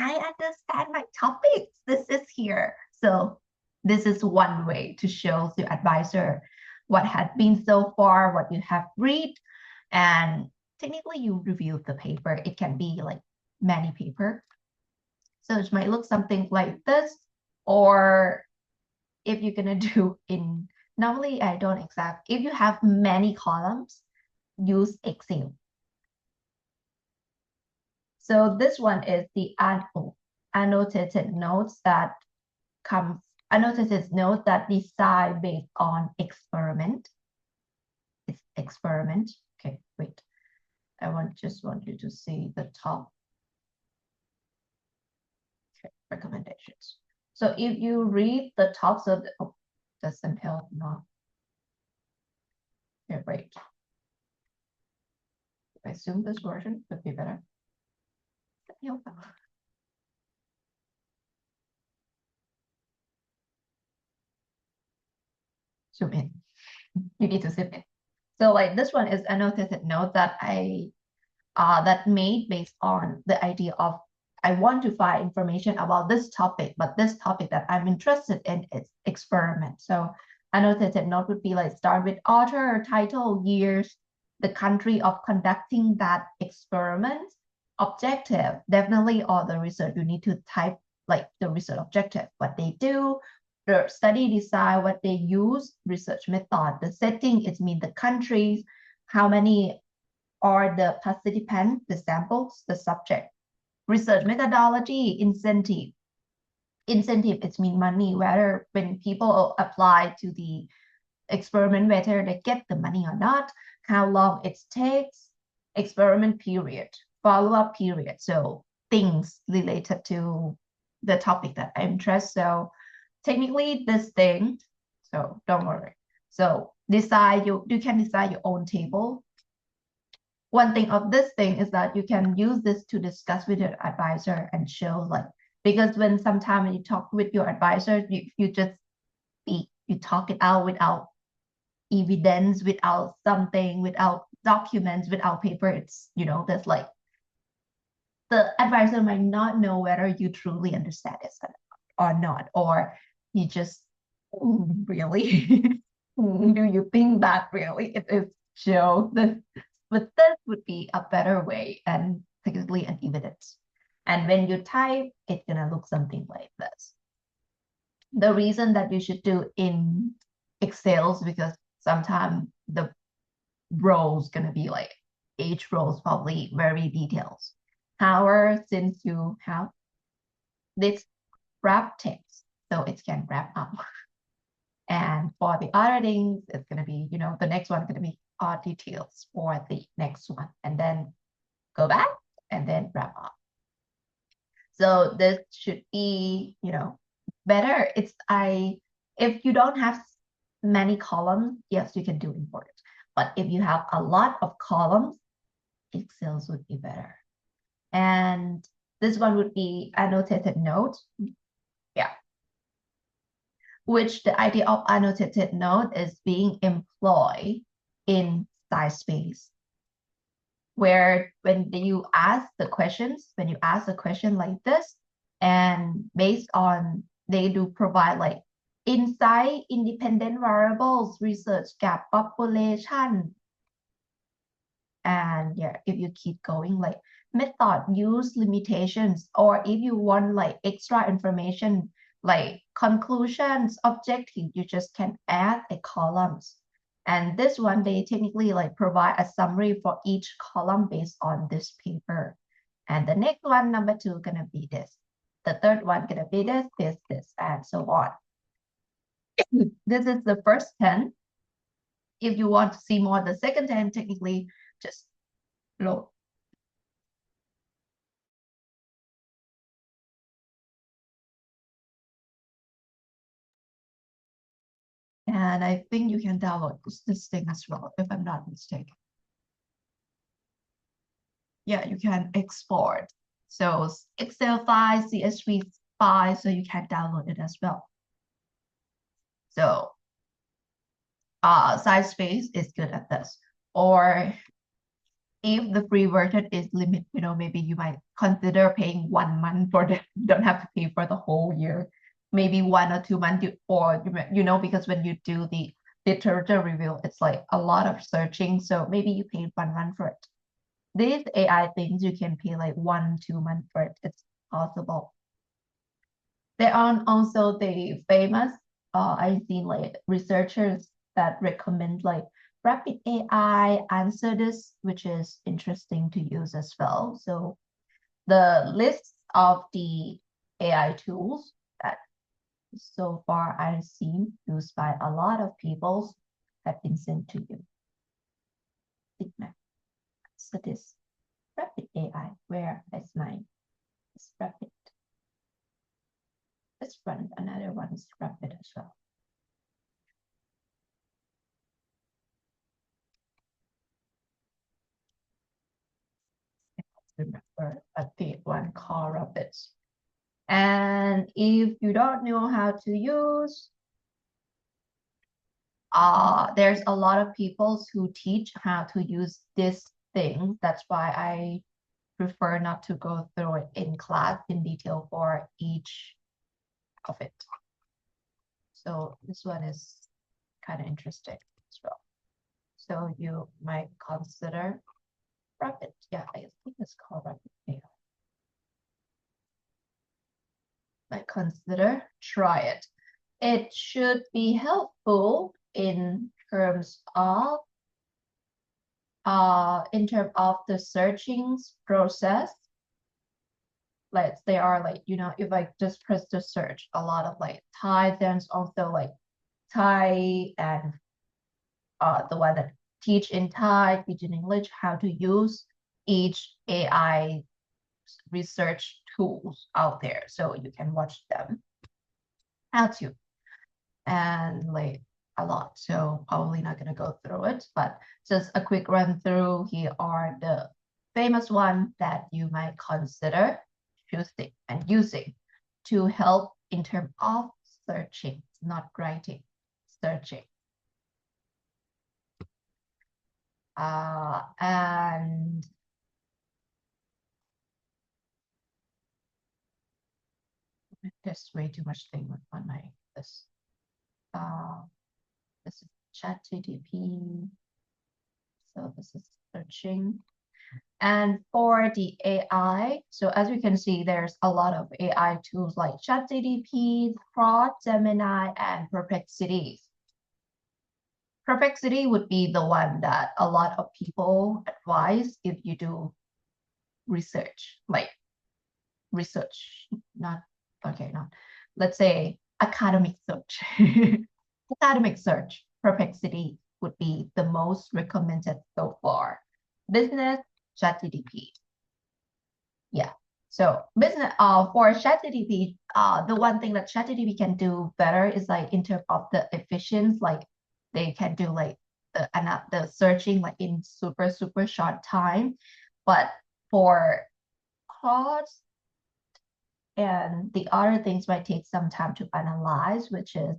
A: I understand my topics. This is here. So this is one way to show your advisor what had been so far, what you have read, and technically you review the paper. It can be like many paper. So it might look something like this, or if you're gonna do normally I don't exact, if you have many columns, use Excel. So this one is the annotated notes that decide based on experiment. experiment. Okay, wait. Just want you to see the top recommendations. So if you read the top, so doesn't help now. Okay, wait. I assume this version would be better. Zoom in. You need to zoom in. So like this one is annotated note that that made based on the idea of I want to find information about this topic, but this topic that I'm interested in is experiment. So annotated note would be like start with author, title, years, the country of conducting that experiment, objective, definitely all the research you need to type like the research objective, what they do, the study design, what they use, research method, the setting, it means the countries, how many are the participants, the samples, the subject, research methodology, incentive. Incentive, it means money, whether when people apply to the experiment, whether they get the money or not, how long it takes, experiment period, follow-up period. So things related to the topic that I'm interested. So technically this thing, so don't worry. So decide you can decide your own table. One thing of this thing is that you can use this to discuss with your advisor and show like, because when sometimes you talk with your advisor, you just speak, you talk it out without evidence, without something, without documents, without paper. It's, there's like, the advisor might not know whether you truly understand it or not, or you just really do you think that really it is show that, but this would be a better way and technically an evidence. And when you type, it's gonna look something like this. The reason that you should do in Excel is because sometimes the rows gonna be like each row is probably very details. However, since you have this wrap text, so it can wrap up. And for the other things, it's going to be, the next one is going to be all details for the next one. And then go back and then wrap up. So this should be, better. If you don't have many columns, yes, you can do import. But if you have a lot of columns, Excel would be better. And this one would be annotated note. Yeah. Which the idea of annotated note is being employed in SciSpace, where when you ask the questions, when you ask a question like this, and based on, they do provide like insight, independent variables, research gap population. And yeah, if you keep going, like method use limitations, or if you want like extra information, like conclusions, objective, you just can add a columns. And this one, they technically like provide a summary for each column based on this paper. And the next one, number 2, gonna be this. The third one gonna be this, and so on. This is the first 10. If you want to see more, the second 10, technically just load. And I think you can download this thing as well, if I'm not mistaken. Yeah, you can export. So Excel file, CSV file, so you can download it as well. So SciSpace is good at this. Or if the free version is limited, maybe you might consider paying 1 month for that. You don't have to pay for the whole year. Maybe 1 or 2 months, or because when you do the literature review, it's like a lot of searching. So maybe you pay 1 month for it. These AI things, you can pay like 1, 2 months for it. It's possible. There are also the famous, I've seen like researchers that recommend like Rapid AI, Answer This, which is interesting to use as well. So the list of the AI tools that so far I've seen used by a lot of people have been sent to you. Sigma. So this Rapid AI, where is mine? It's Rapid. Let's run another one is Rapid as well. Remember a big one called Rapid. And if you don't know how to use, there's a lot of people who teach how to use this thing. That's why I prefer not to go through it in class in detail for each of it. So this one is kind of interesting as well. So you might consider Rapid. Yeah, I think it's called Rapid AI. Might consider try it. It should be helpful in terms of the searching process. Like they are like, you know, if I just press the search, a lot of like Thai, there's also like Thai and the one that teach in Thai, teach in English, how to use each AI research tools out there. So you can watch them how to. And like a lot. So probably not going to go through it, but just a quick run through. Here are the famous ones that you might consider choosing and using to help in terms of searching, not writing, searching. And there's way too much thing on my this. This is ChatGPT. So this is searching. And for the AI, so as you can see, there's a lot of AI tools like ChatGPT, Claude, Gemini, and Perplexity. Perplexity would be the one that a lot of people advise if you do research, like research, not, okay, not, let's say academic search. Academic search, Perplexity would be the most recommended so far. Business, ChatGPT. Yeah. So business for ChatGPT, the one thing that ChatGPT can do better is like in terms of the efficiency, like they can do like the searching like in super short time. But for Claude and the other things might take some time to analyze, which is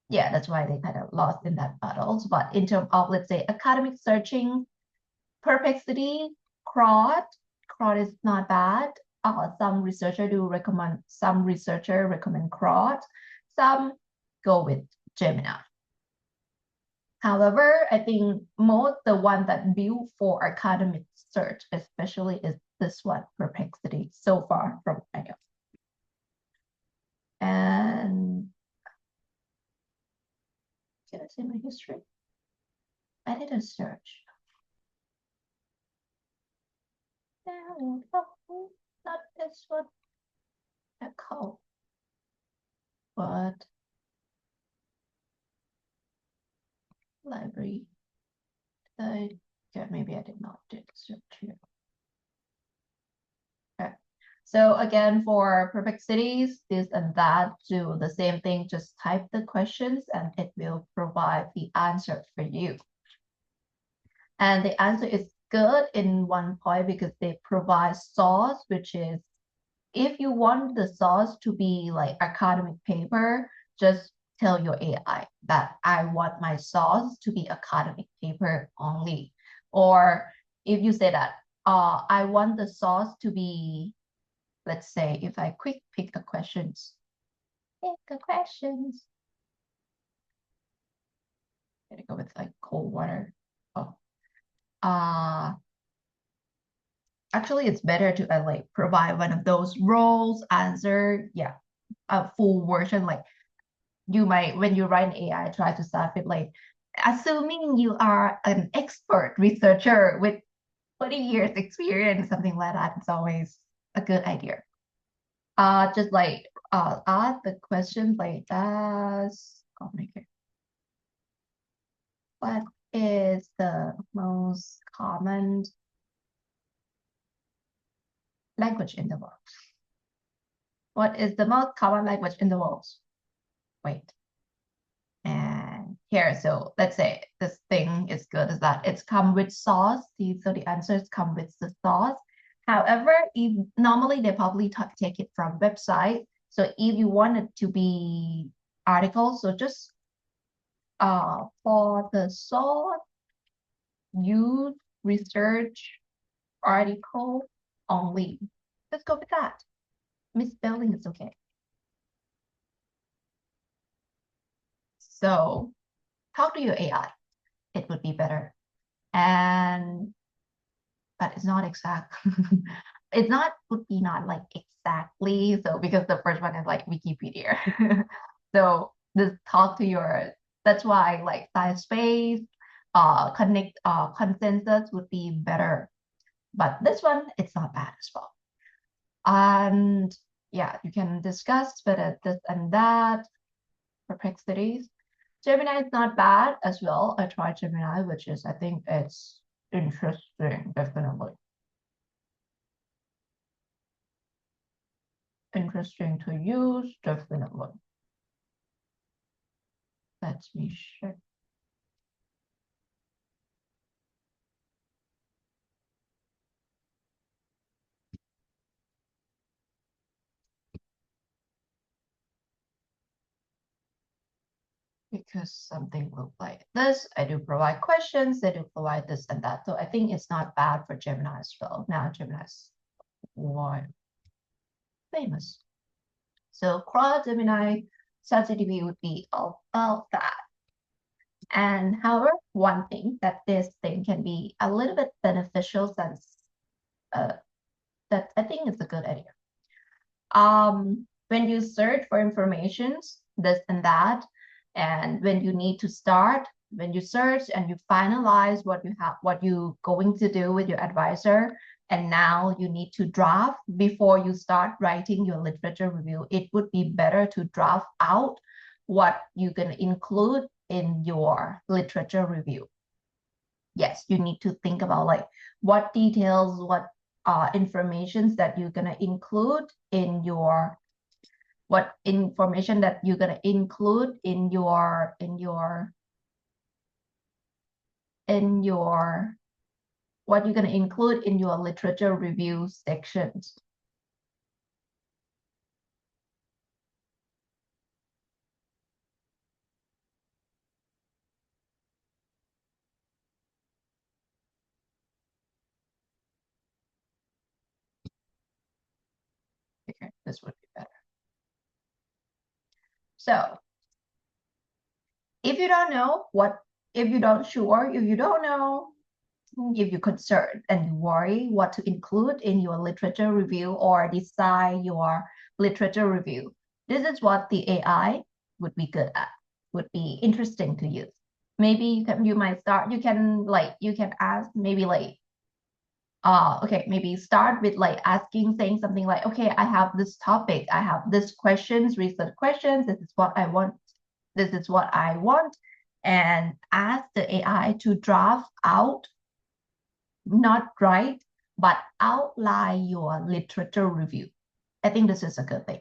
A: yeah, that's why they kind of lost in that battles. But in terms of let's say academic searching, Perplexity, Claude is not bad. Some researcher recommend Claude. Some go with Gemini. However, I think most the one that built for academic search, especially is this one, Perplexity, so far from IO. And can I see my history? I did a search. No, not this one. A call. But library. Yeah, maybe I did not do the search here. Okay. So again, for Perplexities, this and that, do the same thing, just type the questions and it will provide the answer for you. And the answer is good in one point because they provide source, which is if you want the source to be like academic paper, just tell your AI that I want my source to be academic paper only. Or if you say that I want the source to be, let's say, if I quick pick the questions. Pick the questions. Gonna go with like cold water. Oh. Actually, it's better to like provide one of those roles answer. Yeah, a full version. Like you might, when you write an AI, try to start with like, assuming you are an expert researcher with 20 years experience, something like that. It's always a good idea. Just like ask the questions like does what is the most common language in the world? What is the most common language in the world? Wait. And here, so let's say this thing is good is that it's come with sauce. So the answers come with the sauce. However, if normally they probably take it from website. So if you want it to be articles, so just for the sauce, use research article only. Let's go with that. Misspelling is okay. So talk to your AI. It would be better. And but it's not exact. It's not would be not like exactly. So because the first one is like Wikipedia. So just talk to your, that's why like Sciencebase, connect consensus would be better. But this one, it's not bad as well. And yeah, you can discuss whether this and that, perplexities. Gemini is not bad as well. I tried Gemini, which is, I think it's interesting, definitely. Interesting to use, definitely. Let me check. Because something look like this. I do provide questions, they do provide this and that. So I think it's not bad for Gemini as well. Now Gemini is quite famous. So Claude, Gemini, ChatGPT would be about that. And however, one thing that this thing can be a little bit beneficial since that I think it's a good idea. When you search for informations, this and that, and when you need to start, when you search and you finalize what you have, what you going to do with your advisor, and now you need to draft before you start writing your literature review, it would be better to draft out what you can include in your literature review. Yes, you need to think about like what details, what informations that you're gonna include in your, what information that you're gonna include in your what you're gonna include in your literature review sections. Okay, this would be better. So if you don't know what, if you don't sure, if you don't know, if you're concerned and you worry what to include in your literature review or design your literature review, this is what the AI would be good at, would be interesting to use. Maybe you might start, you can ask maybe like, okay, maybe start with like asking, saying something like, okay, I have this topic, I have this questions, research questions, this is what I want, this is what I want, and ask the AI to draft out, not write, but outline your literature review. I think this is a good thing.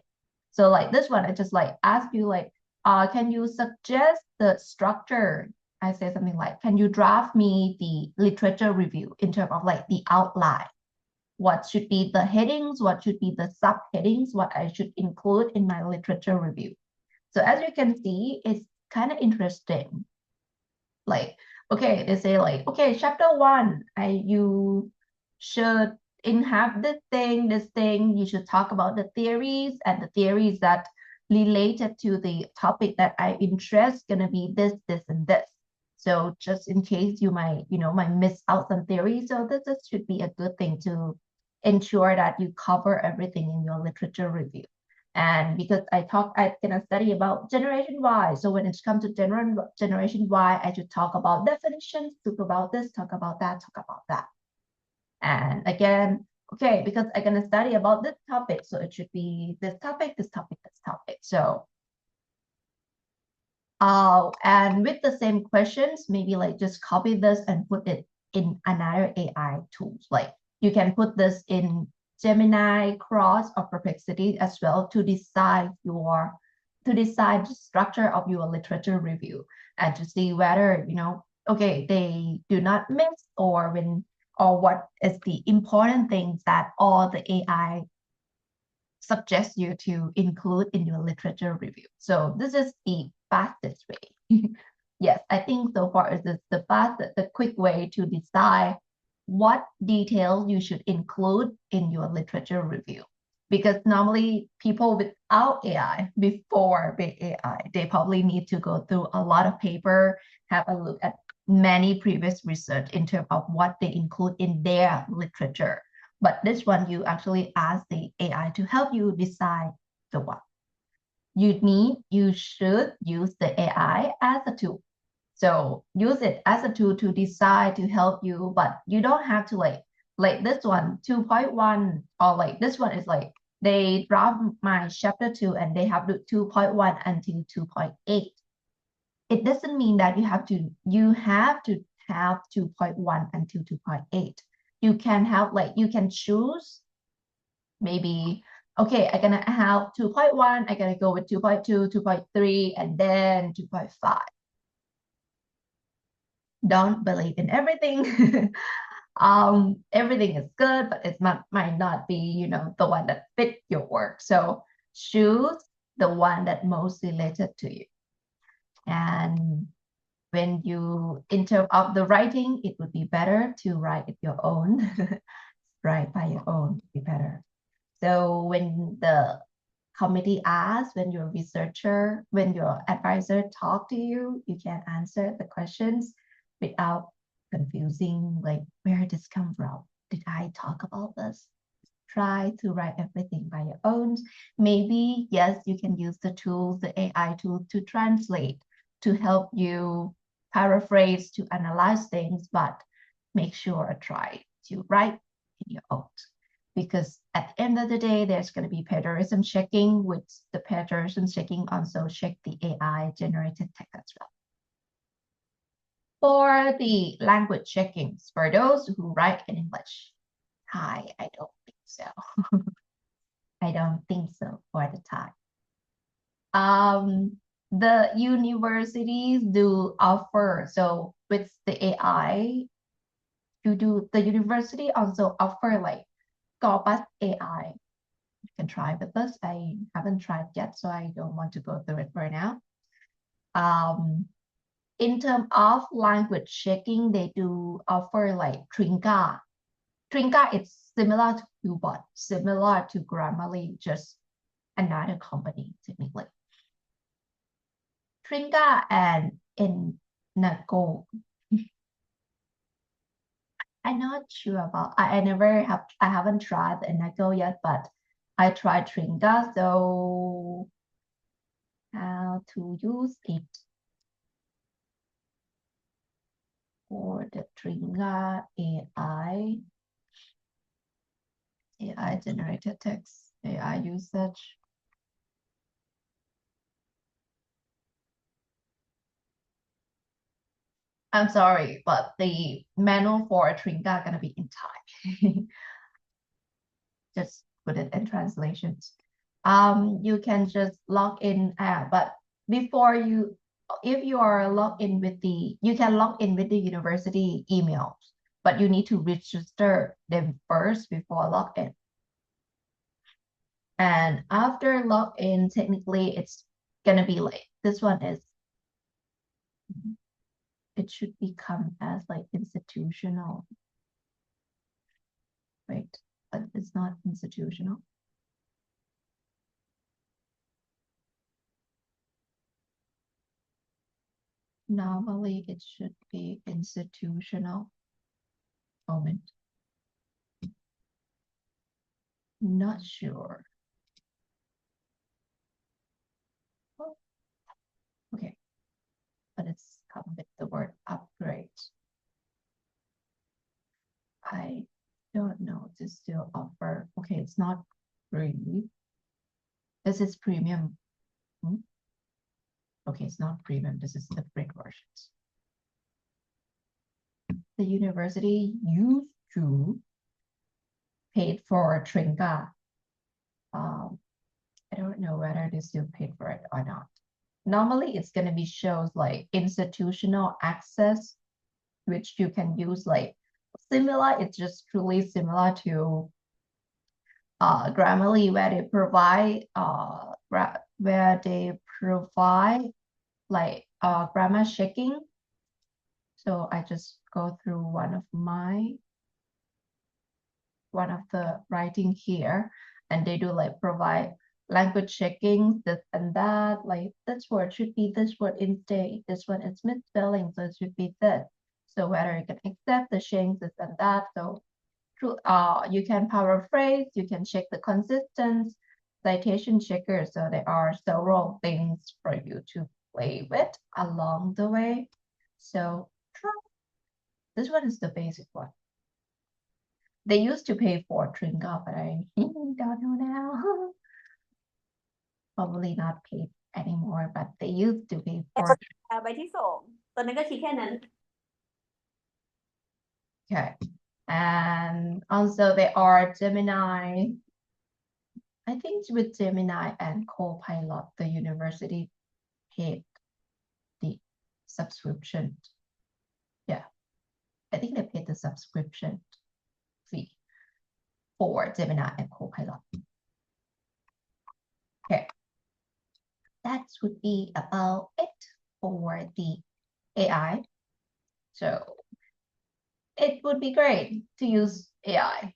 A: So like this one, I just like ask you like, can you suggest the structure? I say something like, can you draft me the literature review in terms of like the outline? What should be the headings? What should be the subheadings? What I should include in my literature review? So as you can see, it's kind of interesting. Like, okay, they say like, okay, chapter one, you should have this thing, you should talk about the theories, and the theories that related to the topic that I interest gonna be this, and this. So just in case you might, might miss out some theories. So this should be a good thing to ensure that you cover everything in your literature review. And because I can study about Generation Y. So when it comes to Generation Y, I should talk about definitions, talk about this, talk about that, talk about that. And again, okay, because I'm going to study about this topic. So it should be this topic, this topic, this topic. So And with the same questions, maybe like just copy this and put it in another AI tools. Like you can put this in Gemini, Cross, or Perplexity as well to decide the structure of your literature review and to see whether, okay, they do not mix or what is the important things that all the AI suggest you to include in your literature review. So this is the fastest way. Yes, I think so far is the quick way to decide what details you should include in your literature review. Because normally people without AI, before big AI, they probably need to go through a lot of paper, have a look at many previous research in terms of what they include in their literature. But this one, you actually ask the AI to help you decide the what. You should use the AI as a tool. So use it as a tool to decide to help you, but you don't have to like this one 2.1 or like this one is like they draft my chapter 2 and they have the 2.1 until 2.8. It doesn't mean that you have to have 2.1 until 2.8. You can have you can choose maybe, okay, I'm gonna have 2.1, I'm gonna go with 2.2, 2.3, and then 2.5. Don't believe in everything. Everything is good, but it might not be, the one that fit your work. So choose the one that most related to you. And when you, in terms of the writing, it would be better to write it your own. Write by your own would be better. So when the committee asks, when your researcher, when your advisor talk to you, you can answer the questions without confusing, like, where did this come from? Did I talk about this? Try to write everything by your own. Maybe, yes, you can use the tools, the AI tool to translate, to help you paraphrase, to analyze things, but make sure try to write in your own. Because at the end of the day, there's going to be plagiarism checking, which the plagiarism checking also check the AI generated text as well. For the language checkings, for those who write in English, Thai, I don't think so. I don't think so for the Thai. The universities do offer, so with the AI, the university also offer like Corpus AI. You can try with this. I haven't tried yet, so I don't want to go through it right now. In terms of language checking, they do offer like Trinka. Trinka is similar to Ubot, similar to Grammarly, just another company technically. Trinka and Nago. I'm not sure about. I haven't tried the Nago yet, but I tried Trinka. So how to use it? For the Trinka AI generated text, AI usage. I'm sorry, but the manual for Trinka gonna be in Thai. Just put it in translations. You can just log in, but before you, if you are logged in with you can log in with the university emails, but you need to register them first before login. And after login, technically it's gonna be like this one is. It should become as like institutional. Wait, but it's not institutional. Normally it should be institutional. Moment. Not sure. Oh, okay, but it's come with the word upgrade. I don't know to still offer. Okay, it's not free. This is premium. Okay, it's not premium. This is the free versions. The university used to pay for Tringa. I don't know whether they still paid for it or not. Normally, it's going to be shows like institutional access, which you can use like similar. It's just truly similar to Grammarly, where they provide like grammar checking. So I just go through one of the writing here, and they do like provide language checking, this and that, like this word should be this word instead, this one is misspelling, so it should be this. So whether you can accept the change, this and that. So you can paraphrase, you can check the consistency, citation checker. So there are several things for you to play with along the way. So this one is the basic one. They used to pay for Tringa, but I don't know now. Probably not paid anymore, but they used to pay for.
B: ใบที่สองตอนนั้นก็คิดแค่นั้น
A: Okay. And also there are Gemini. I think with Gemini and Copilot, the university paid the subscription. Yeah. I think they paid the subscription fee for Gemini and Copilot. Okay. That would be about it for the AI. So it would be great to use AI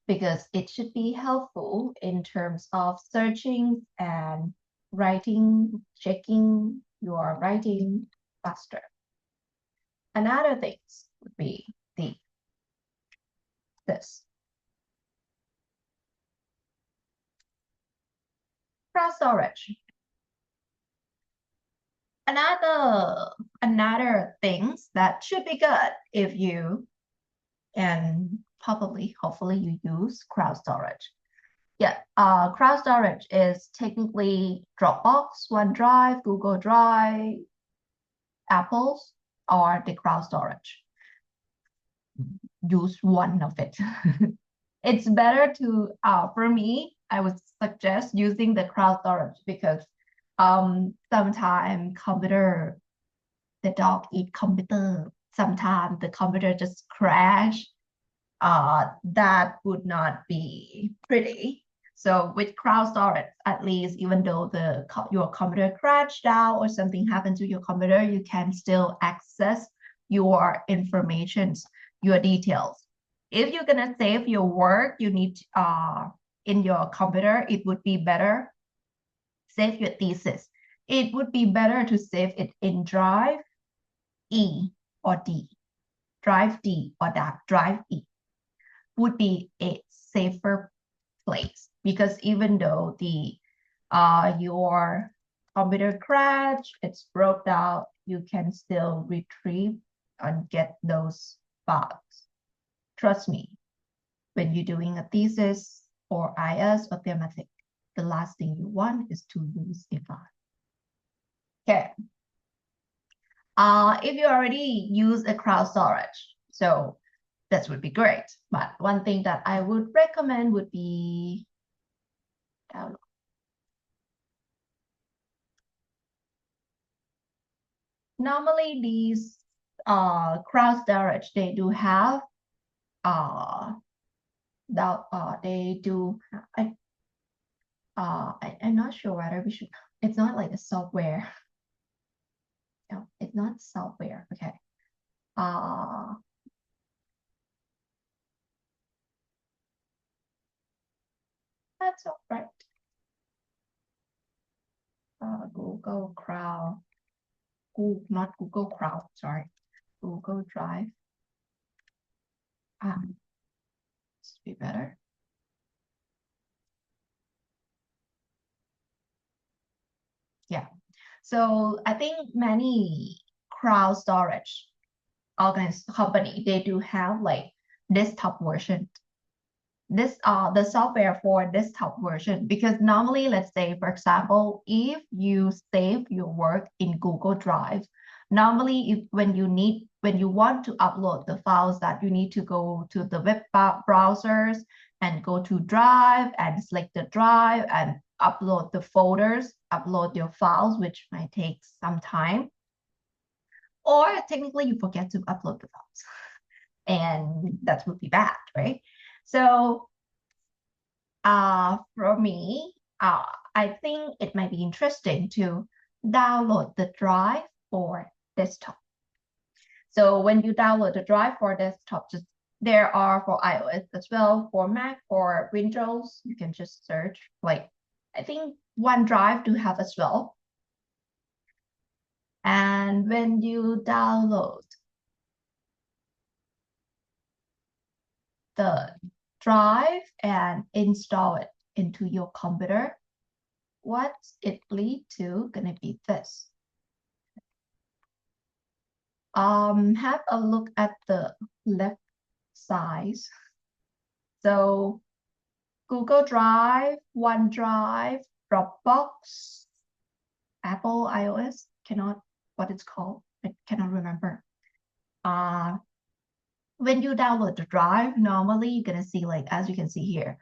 A: because it should be helpful in terms of searching and writing, checking your writing faster. Another things would be this. Cloud storage. Another things that should be good if you, and probably hopefully you use cloud storage. Yeah, cloud storage is technically Dropbox, OneDrive, Google Drive, Apple's, or the cloud storage. Use one of it. It's better to, for me, I would suggest using the cloud storage because sometimes the dog eat computer. Sometimes the computer just crash. That would not be pretty. So with cloud storage, at least even though your computer crashed out or something happened to your computer, you can still access your information, your details. If you're gonna save your work, you need in your computer, it would be better. Save your thesis. It would be better to save it in Drive E or D. Drive D or Drive E would be a safer place because even though your computer crash, it's broke out, you can still retrieve and get those files. Trust me, when you're doing a thesis or IS or thematic, the last thing you want is to lose a file. Okay. If you already use a cloud storage, so that would be great. But one thing that I would recommend would be download. Normally these cloud storage, they do have they do I'm not sure whether we should, it's not like a software. No, it's not software. Okay. That's all right. Google Cloud. Not Google Cloud, sorry. Google Drive. This would be better. Yeah. So I think many cloud storage company, they do have like desktop version. this the software for desktop version, because normally, let's say, for example, if you save your work in Google Drive, normally when you want to upload the files, that you need to go to the web browsers and go to Drive and select the drive and upload the folders, upload your files, which might take some time. Or technically you forget to upload the files and that would be bad, right? So for me, I think it might be interesting to download the drive for desktop. So when you download the drive for desktop, just there are for iOS as well, for Mac, for Windows, you can just search. Like, I think OneDrive do have as well. And when you download the drive and install it into your computer, what it lead to gonna be this. Have a look at the left side. So Google Drive, OneDrive, Dropbox, Apple iOS, what it's called, I cannot remember. When you download the drive, normally you're gonna see, like, as you can see here,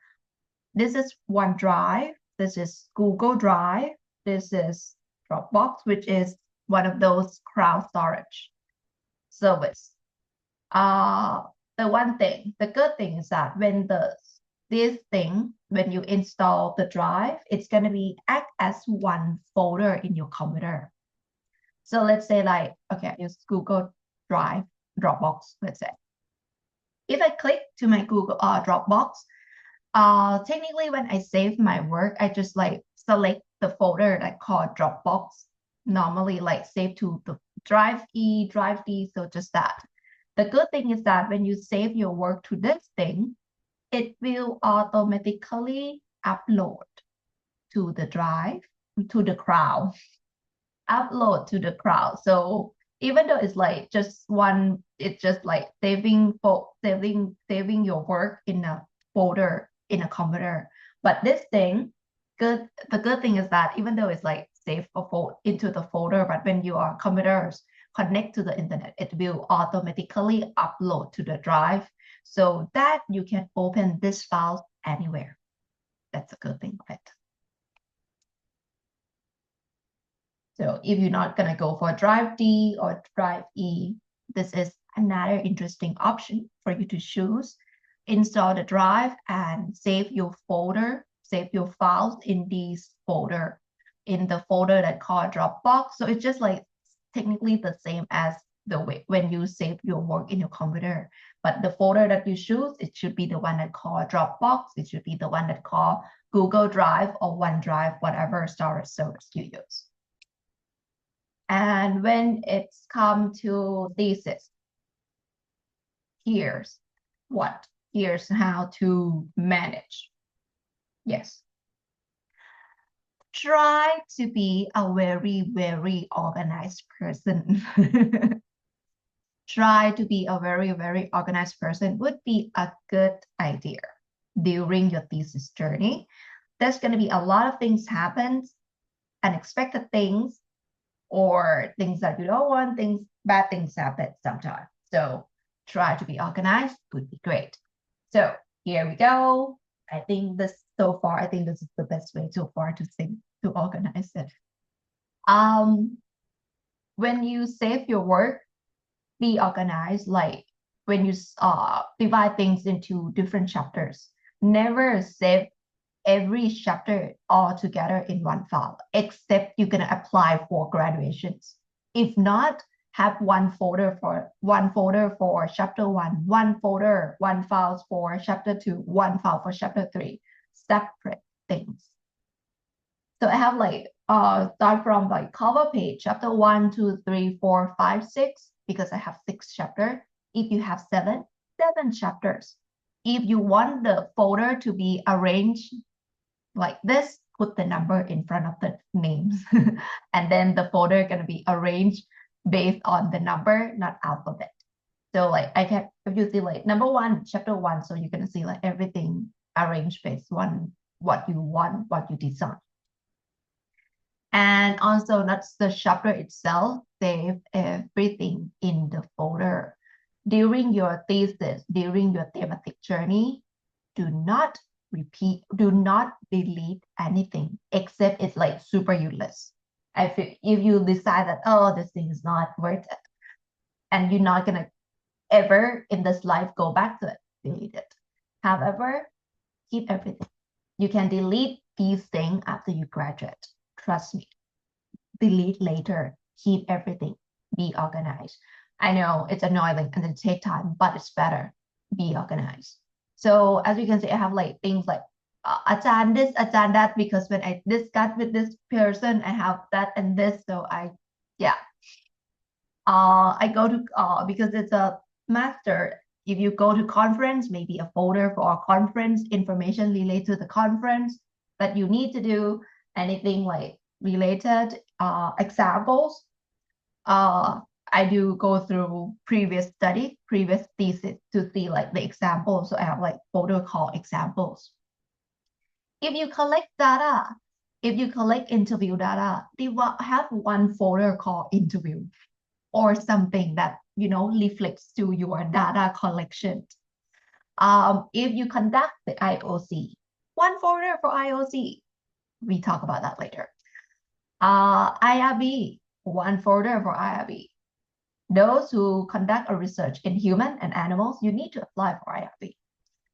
A: this is OneDrive, this is Google Drive, this is Dropbox, which is one of those cloud storage service. The good thing is that when when you install the drive, it's gonna be act as one folder in your computer. So let's say, like, okay, I use Google Drive, Dropbox, let's say. If I click to my Google Dropbox, technically when I save my work, I just like select the folder that called Dropbox. Normally, like, save to the Drive E, Drive D, so just that. The good thing is that when you save your work to this thing, it will automatically upload to the drive, to the cloud, upload to the cloud. So even though it's like just one, it's just like saving your work in a folder in a computer. But this thing, the good thing is that even though it's like saved into the folder, but when your computers connect to the internet, it will automatically upload to the drive so that you can open this file anywhere. That's a good thing of it. So if you're not gonna go for Drive D or Drive E, this is another interesting option for you to choose. Install the drive and save your files in this folder, in the folder that called Dropbox. So it's just like technically the same as the way when you save your work in your computer. But the folder that you choose, it should be the one that called Dropbox. It should be the one that called Google Drive or OneDrive, whatever storage service you use. And when it's come to thesis, here's how to manage. Yes. Try to be a very, very organized person. Try to be a very, very organized person would be a good idea during your thesis journey. There's going to be a lot of things happen, unexpected things, or things that you don't want, bad things happen sometimes. So try to be organized would be great. So here we go. I think this is the best way so far to organize it. When you save your work, be organized. Like when you divide things into different chapters, never save every chapter all together in one file, except you're gonna apply for graduations. If not, have one folder for chapter 1, one file for chapter 2, one file for chapter 3, separate things. So I have like start from like cover page, chapter 1, 2, 3, 4, 5, 6, because I have 6 chapters. If you have 7 chapters. If you want the folder to be arranged like this, put the number in front of the names. And then the folder gonna be arranged based on the number, not alphabet. So like I can, if you see like number one, chapter one, so you're gonna see like everything arranged based on what you want, what you design. And also not the chapter itself, save everything in the folder. During your thesis, during your thematic journey, do not repeat, do not delete anything except it's like super useless. If you decide that, oh, this thing is not worth it, and you're not gonna ever in this life go back to it, delete it. However, keep everything. You can delete these things after you graduate. Trust me. Delete later. Keep everything. Be organized. I know it's annoying and it takes time, but it's better. Be organized. So as you can see, I have like things like Achan this, Achan that, because when I discuss with this person, I have that and this. So I go to because it's a master. If you go to conference, maybe a folder for a conference, information related to the conference that you need to do, anything like related examples. I do go through previous study, previous thesis to see like the examples. So I have like folder called examples. If you collect data, if you collect interview data, they will have one folder called interview or something that reflects to your data collection. If you conduct the IOC, one folder for IOC. We talk about that later. IRB, one folder for IRB. Those who conduct a research in human and animals, you need to apply for IRB.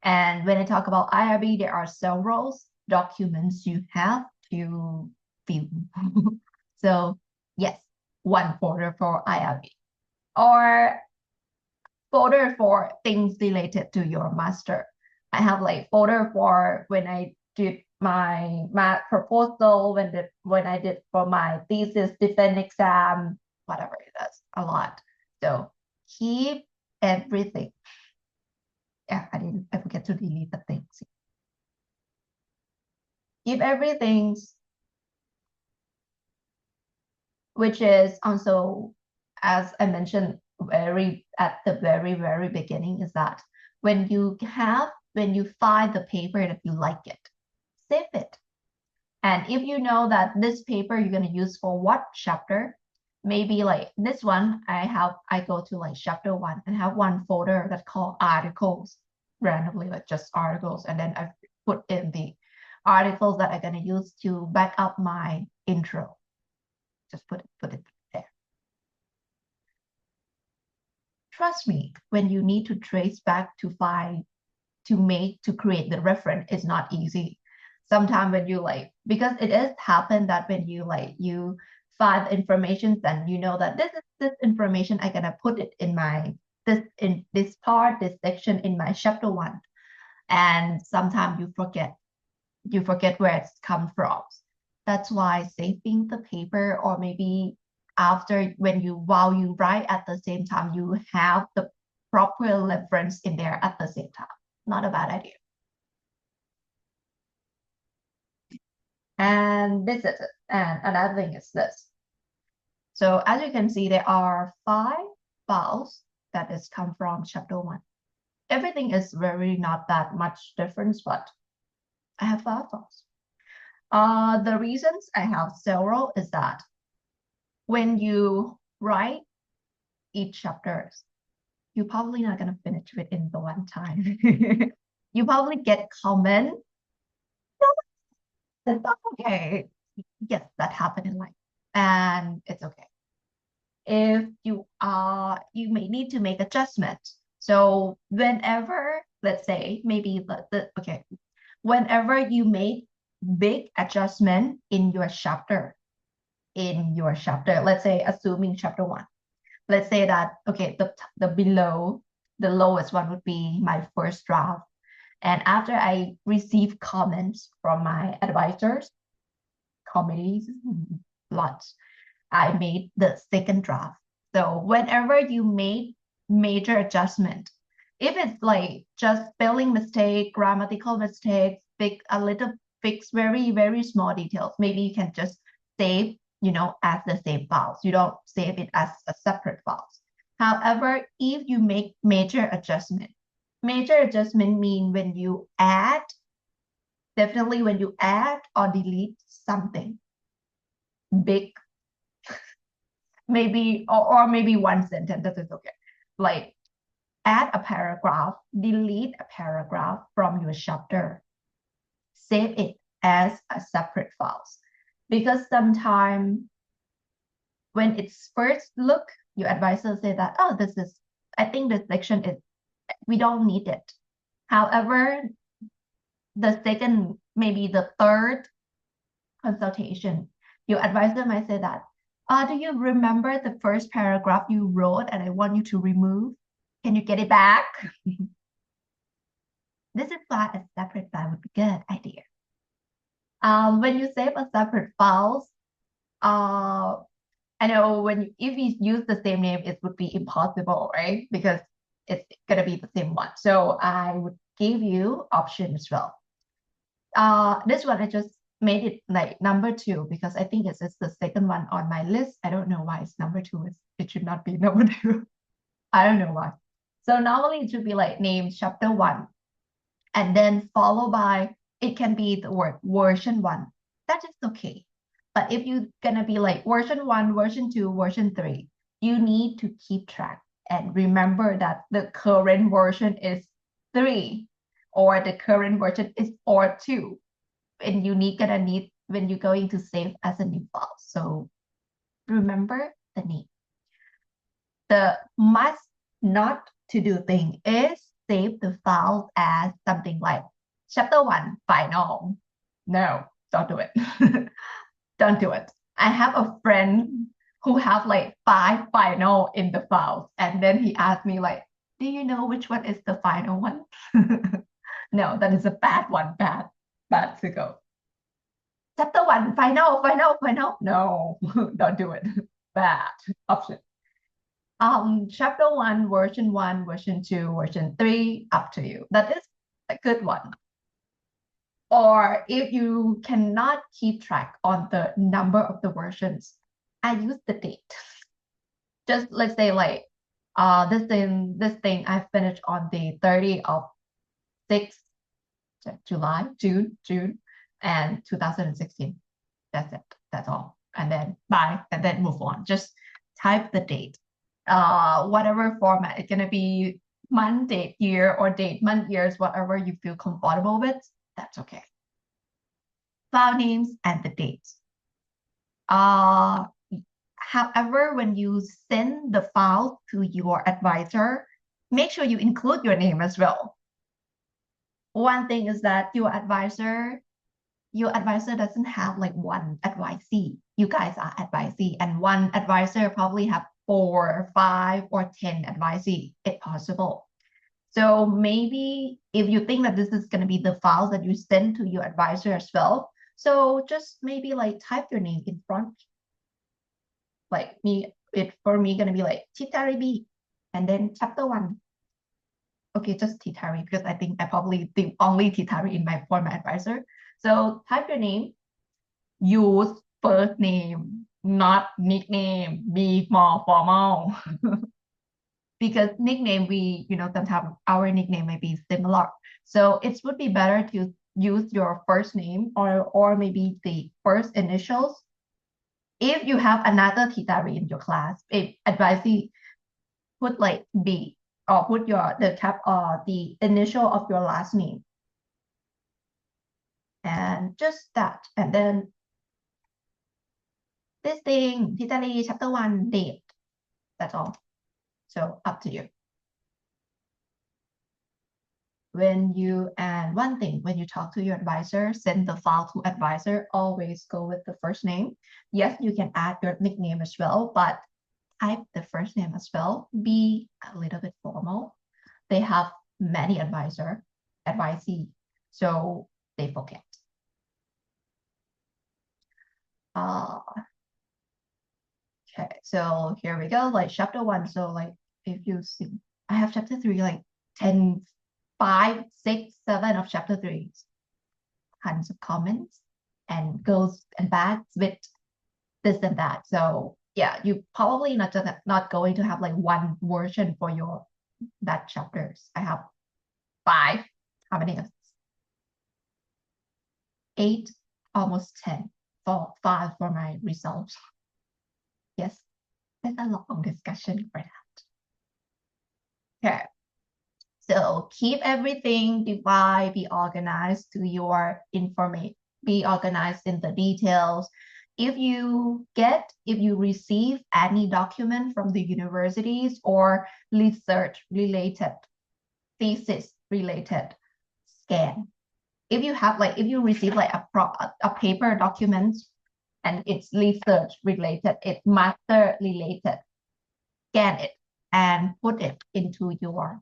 A: And when I talk about IRB, there are several documents you have to fill. So yes, one folder for IRB. Or folder for things related to your master. I have like folder for when I did my proposal, when I did for my thesis, defense exam, whatever it is, a lot. So keep everything. Yeah, I forget to delete the things. Keep everything, which is also, as I mentioned at the very beginning, is that when you find the paper that you like it, save it. And if you know that this paper you're going to use for what chapter, maybe like this one, I go to like chapter one and have one folder that's called articles, randomly like just articles, and then I put in the articles that I'm going to use to back up my intro. Just put it there. Trust me, when you need to trace back to find, to create the reference, it's not easy. Sometimes when you because it has happened that when you find information, then you know that this information I'm gonna put it in this part, this section in my chapter one, and sometimes you forget where it's come from. That's why saving the paper, or maybe after while you write at the same time, you have the proper reference in there at the same time. Not a bad idea. And this is it. And another thing is this. So as you can see, there are 5 files that is come from chapter 1. Everything is very not that much difference, but I have 5 files. The reasons I have several is that when you write each chapter, you're probably not going to finish it in the one time. You probably get comment. That's okay. Yes, that happened in life, and it's okay. If you may need to make adjustments. So whenever, let's say, maybe whenever you make big adjustment in your chapter, let's say assuming chapter 1, let's say that the lowest one would be my first draft, and after I receive comments from my advisors, committees, lots, I made the second draft. So whenever you make major adjustment, if it's like just spelling mistake, grammatical mistakes, fix very small details, maybe you can just save, as the same files. You don't save it as a separate files. However, if you make major adjustment mean when you add, definitely when you add or delete something big, maybe, or maybe one sentence, that is okay. Like add a paragraph, delete a paragraph from your chapter, save it as a separate files. Because sometimes when it's first look, your advisor say that, oh, I think this section is, we don't need it. However, the second, maybe the third consultation, your advisor might say that, do you remember the first paragraph you wrote and I want you to remove? Can you get it back? This is why a separate file would be a good idea. When you save a separate files, I know if you use the same name, it would be impossible, right? Because it's gonna be the same one. So I would give you option as well. This one I just made it like number 2 because I think it's the second one on my list. I don't know why it's number 2. It should not be number 2. I don't know why. So normally it should be like name chapter 1, and then followed by, it can be the word version 1. That is okay. But if you're gonna be like version 1, version 2, version 3, you need to keep track and remember that the current version is 3 or the current version is or 2. And you gonna need when you're going to save as a new file. So remember the name. The must not to do thing is save the file as something like chapter 1 final. No, don't do it. Don't do it. I have a friend who have like 5 final in the files, and then he asked me like, do you know which one is the final one? No, that is a bad one. Bad to go. Chapter 1 final. No, don't do it. Bad option. Chapter 1, version 1, version 2, version 3, up to you. That is a good one. Or if you cannot keep track on the number of the versions, I use the date. Just let's say like this thing I finished on the 30th of 6th July, June, and 2016. That's it. That's all. And then bye, and then move on. Just type the date. Whatever format, it's gonna be month, date, year, or date, month, years, whatever you feel comfortable with, that's okay. File names and the dates. However, when you send the file to your advisor, make sure you include your name as well. One thing is that your advisor doesn't have like one advisee. You guys are advisee, and one advisor probably have 4, 5, or 10 advisee, if possible. So maybe if you think that this is going to be the files that you send to your advisor as well, so just maybe like type your name in front. Like for me gonna be like Titari B, and then chapter 1. Okay, just Titari, because I think I probably the only Titari in my format advisor. So type your name, use first name, not nickname, be more formal. Because nickname, sometimes our nickname may be similar. So it would be better to use your first name or maybe the first initials. If you have another Titari in your class, if advisee put like B or put the initial of your last name. And just that. And then this thing, Titari chapter 1 date. That's all. So up to you. And one thing, when you talk to your advisor, send the file to advisor, always go with the first name. Yes, you can add your nickname as well, but type the first name as well. Be a little bit formal. They have many advisee, so they forget. Okay, so here we go, like chapter 1. So like if you see, I have chapter 3, like 10, 5, 6, 7 of chapter 3. Tons of comments and goes and backs with this and that. So yeah, you probably not going to have like one version for your that chapters. I have 5. How many? 8, almost 10 for 5 for my results. Yes, that's a long discussion for that. Okay. So keep everything divide, be organized to your information, be organized in the details. If you receive any document from the universities or research related, thesis related, scan. If you receive like a paper document and it's research related, it's master related, scan it and put it into your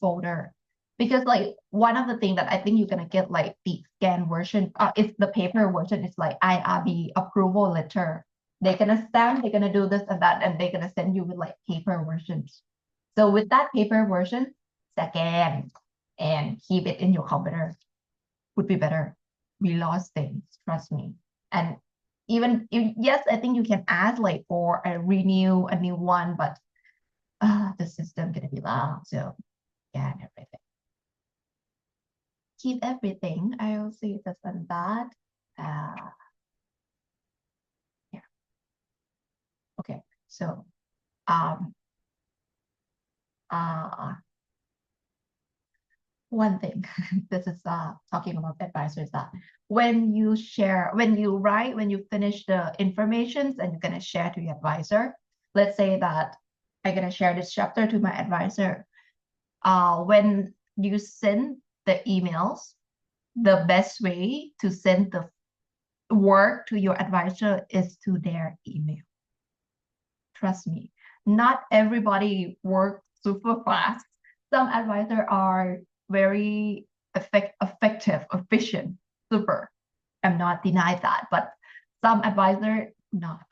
A: folder. Because like one of the things that I think you're gonna get like the scan version, it's the paper version, it's like IRB approval letter. They're gonna stamp, they're gonna do this and that, and they're gonna send you with like paper versions. So with that paper version, scan and keep it in your computer would be better. We lost things, trust me. And even if, yes, I think you can ask like for a new one, but the system gonna be long. So yeah, and everything. Keep everything. I will see this and that. Yeah. Okay. So one thing this is talking about advisors that when you finish the informations and you're gonna share to your advisor, let's say that I'm gonna share this chapter to my advisor. When you send the emails, the best way to send the work to your advisor is to their email. Trust me, not everybody works super fast. Some advisors are very effective, efficient, super. I'm not denying that, but some advisor not.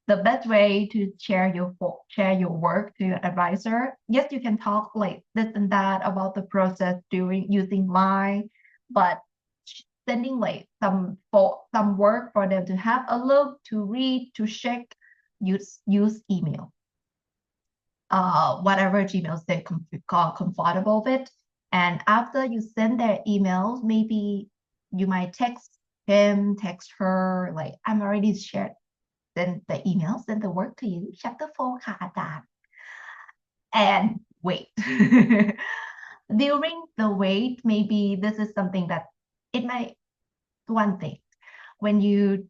A: The best way to share your work to your advisor, yes, you can talk like this and that about the process during using Line, but sending like some work for them to have a look, to read, to check, use email. Whatever Gmails they're comfortable with. And after you send their emails, maybe you might text him, text her, like I'm already shared then the email, send the work to you, chapter 4 ค่ะอาจารย์ and wait. During the wait, maybe this is something that it might, one thing, when you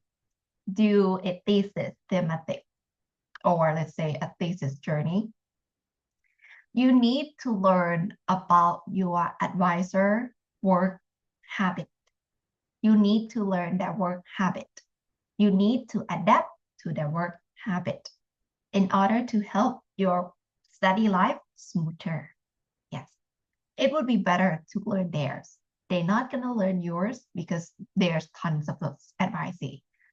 A: do a thesis thematic, or let's say a thesis journey, you need to learn about your advisor work habit. You need to learn their work habit. You need to adapt to their work habit in order to help your study life smoother. Yes, it would be better to learn theirs. They're not going to learn yours because there's tons of those advice.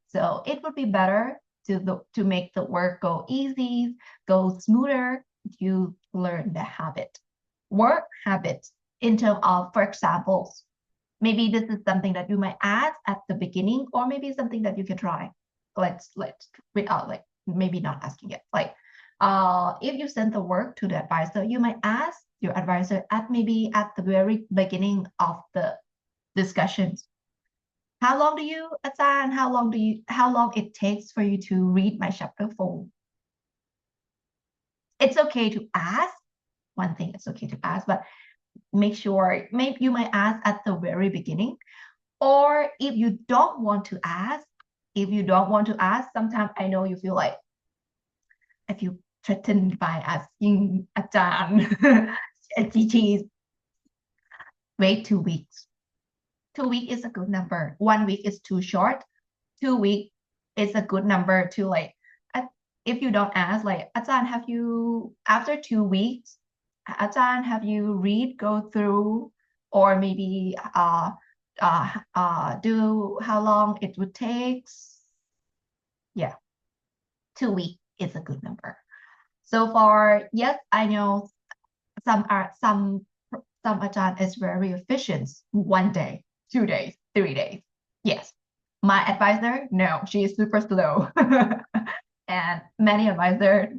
A: So it would be better to make the work go easy, go smoother. You learn the habit, work habit in terms of, for example, maybe this is something that you might add at the beginning, or maybe something that you can try. Let's without like maybe not asking it. Like, if you send the work to the advisor, you might ask your advisor at the very beginning of the discussions. How long it takes for you to read my chapter 4? It's okay to ask. One thing, it's okay to ask, but make sure, maybe you might ask at the very beginning. Or if you don't want to ask, sometimes I know you feel like, I feel threatened by asking Ajahn GTs. Wait 2 weeks. 2 weeks is a good number. 1 week is too short. 2 weeks is a good number to like, if you don't ask, like, Ajahn, after 2 weeks, Ajahn, have you go through, or maybe do how long it would take? Yeah, 2 weeks is a good number. So far, yes, I know some Ajahn is very efficient. 1 day, 2 days, 3 days. Yes. My advisor, no, she is super slow. and many advisors,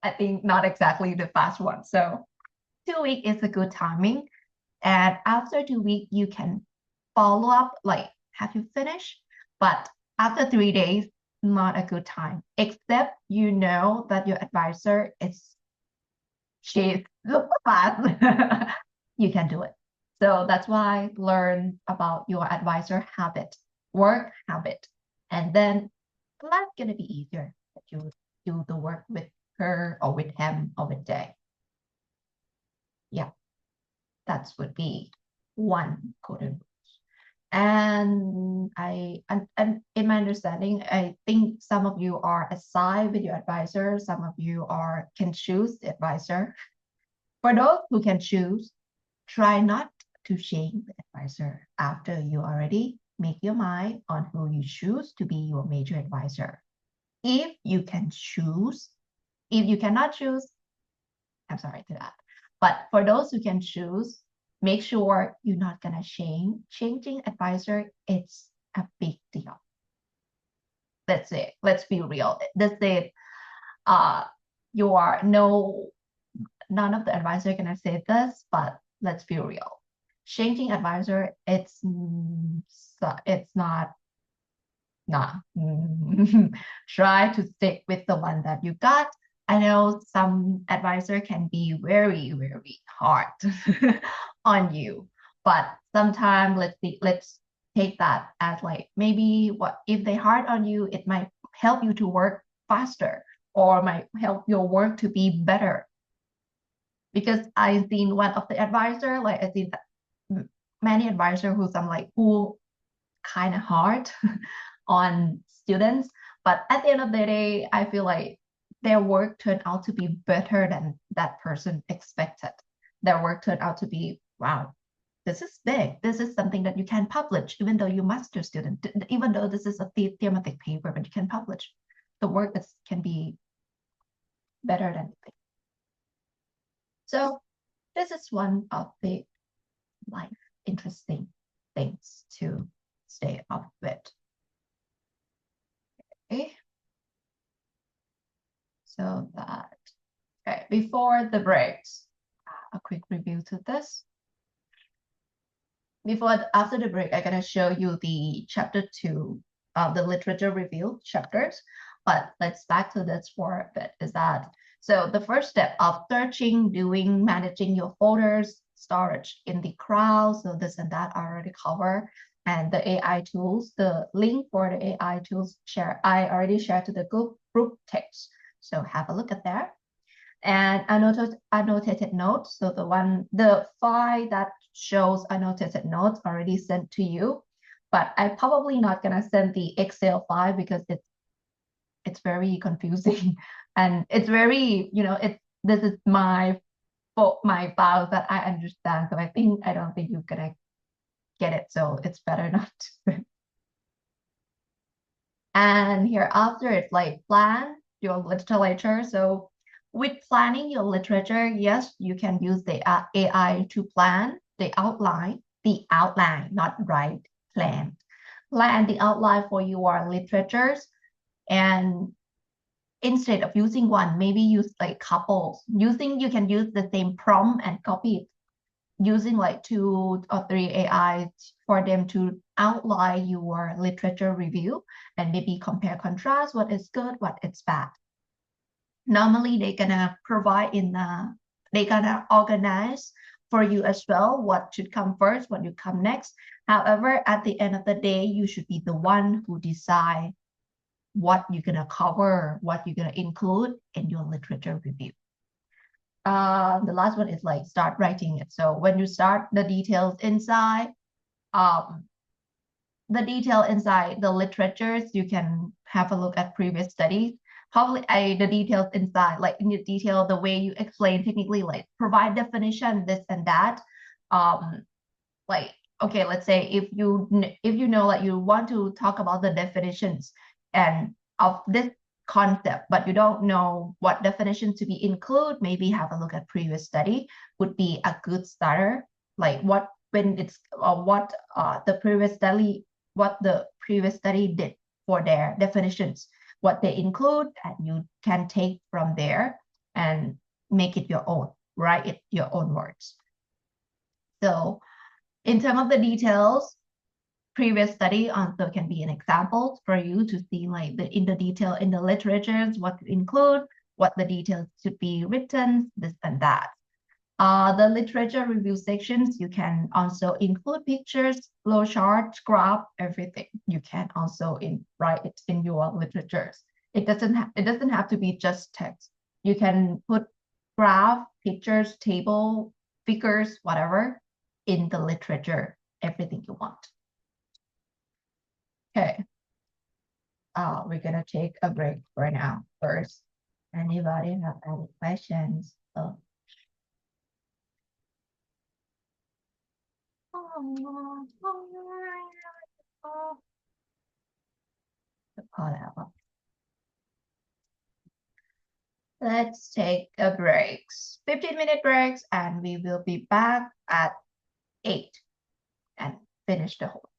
A: I think not exactly the fast one. So 2 weeks is a good timing. And after 2 weeks, you can follow up, like, have you finished? But after 3 days, not a good time, except you know that your advisor she's super fast. You can do it. So that's why learn about your advisor habit, work habit, and then life gonna be easier that you do the work with her or with him or with they. Yeah, that would be one golden rule. And in my understanding, I think some of you are assigned with your advisor, some of you can choose the advisor. For those who can choose, try not to change the advisor after you already make your mind on who you choose to be your major advisor. If you can choose, if you cannot choose, I'm sorry to that. But for those who can choose, make sure you're not gonna change. Changing advisor, it's a big deal. That's it. Let's be real. That's it. None of the advisor gonna say this, but let's be real. Changing advisor, it's not. Try to stick with the one that you got. I know some advisor can be very, very hard on you, but sometimes let's take that as like maybe what if they hard on you, it might help you to work faster or might help your work to be better. Because I've seen one of the advisor, like I seen many advisor who kind of hard on students, but at the end of the day, I feel like their work turned out to be better than that person expected. Their work turned out to be, wow, this is big. This is something that you can publish, even though you're master student, even though this is a thematic paper, but you can publish. The work can be better than anything. So this is one of the life interesting things to stay up with. Okay. So that, okay, before the breaks, a quick review to this. After the break, I'm gonna show you the chapter 2 of the literature review chapters. But let's back to this for a bit. So the first step of searching, managing your folders, storage in the crowd. So this and that I already cover. And the AI tools, the link for the AI tools I already shared to the group text. So have a look at that. And annotated notes. So the file that shows annotated notes already sent to you, but I'm probably not gonna send the Excel file because it's very confusing and it's very, this is my files that I understand. So I don't think you're gonna get it. So it's better not to. And hereafter, it's like plan your literature. So with planning your literature, yes, you can use the AI to plan the outline, not write, plan the outline for your literatures. And instead of using one, maybe use like couples. You can use the same prompt and copy it, using like 2 or 3 AI for them to outline your literature review and maybe compare contrast what is good, what is bad. Normally they're gonna they're gonna organize for you as well what should come first, what should come next. However, at the end of the day, you should be the one who decide what you're gonna cover, what you're gonna include in your literature review. The last one is like start writing it. So when you start the details inside, the literatures, you can have a look at previous studies. Probably the details inside, like in the detail, the way you explain technically, like provide definition, this and that. Like, okay, let's say if you know that you want to talk about the definitions and of this concept, but you don't know what definition to be include, maybe have a look at previous study would be a good starter. Like what the previous study did for their definitions what they include, and you can take from there and make it your own, write it your own words. So in terms of the details, previous study also can be an example for you to see like in the detail in the literatures, what to include, what the details should be written, this and that. The literature review sections, you can also include pictures, flowcharts, graph, everything. You can also write it in your literatures. It doesn't have to be just text. You can put graph, pictures, table, figures, whatever in the literature, everything you want. Okay. We're gonna take a break for now first. Anybody have any questions? Let's take a break. 15-minute breaks, and we will be back at 8 and finish the whole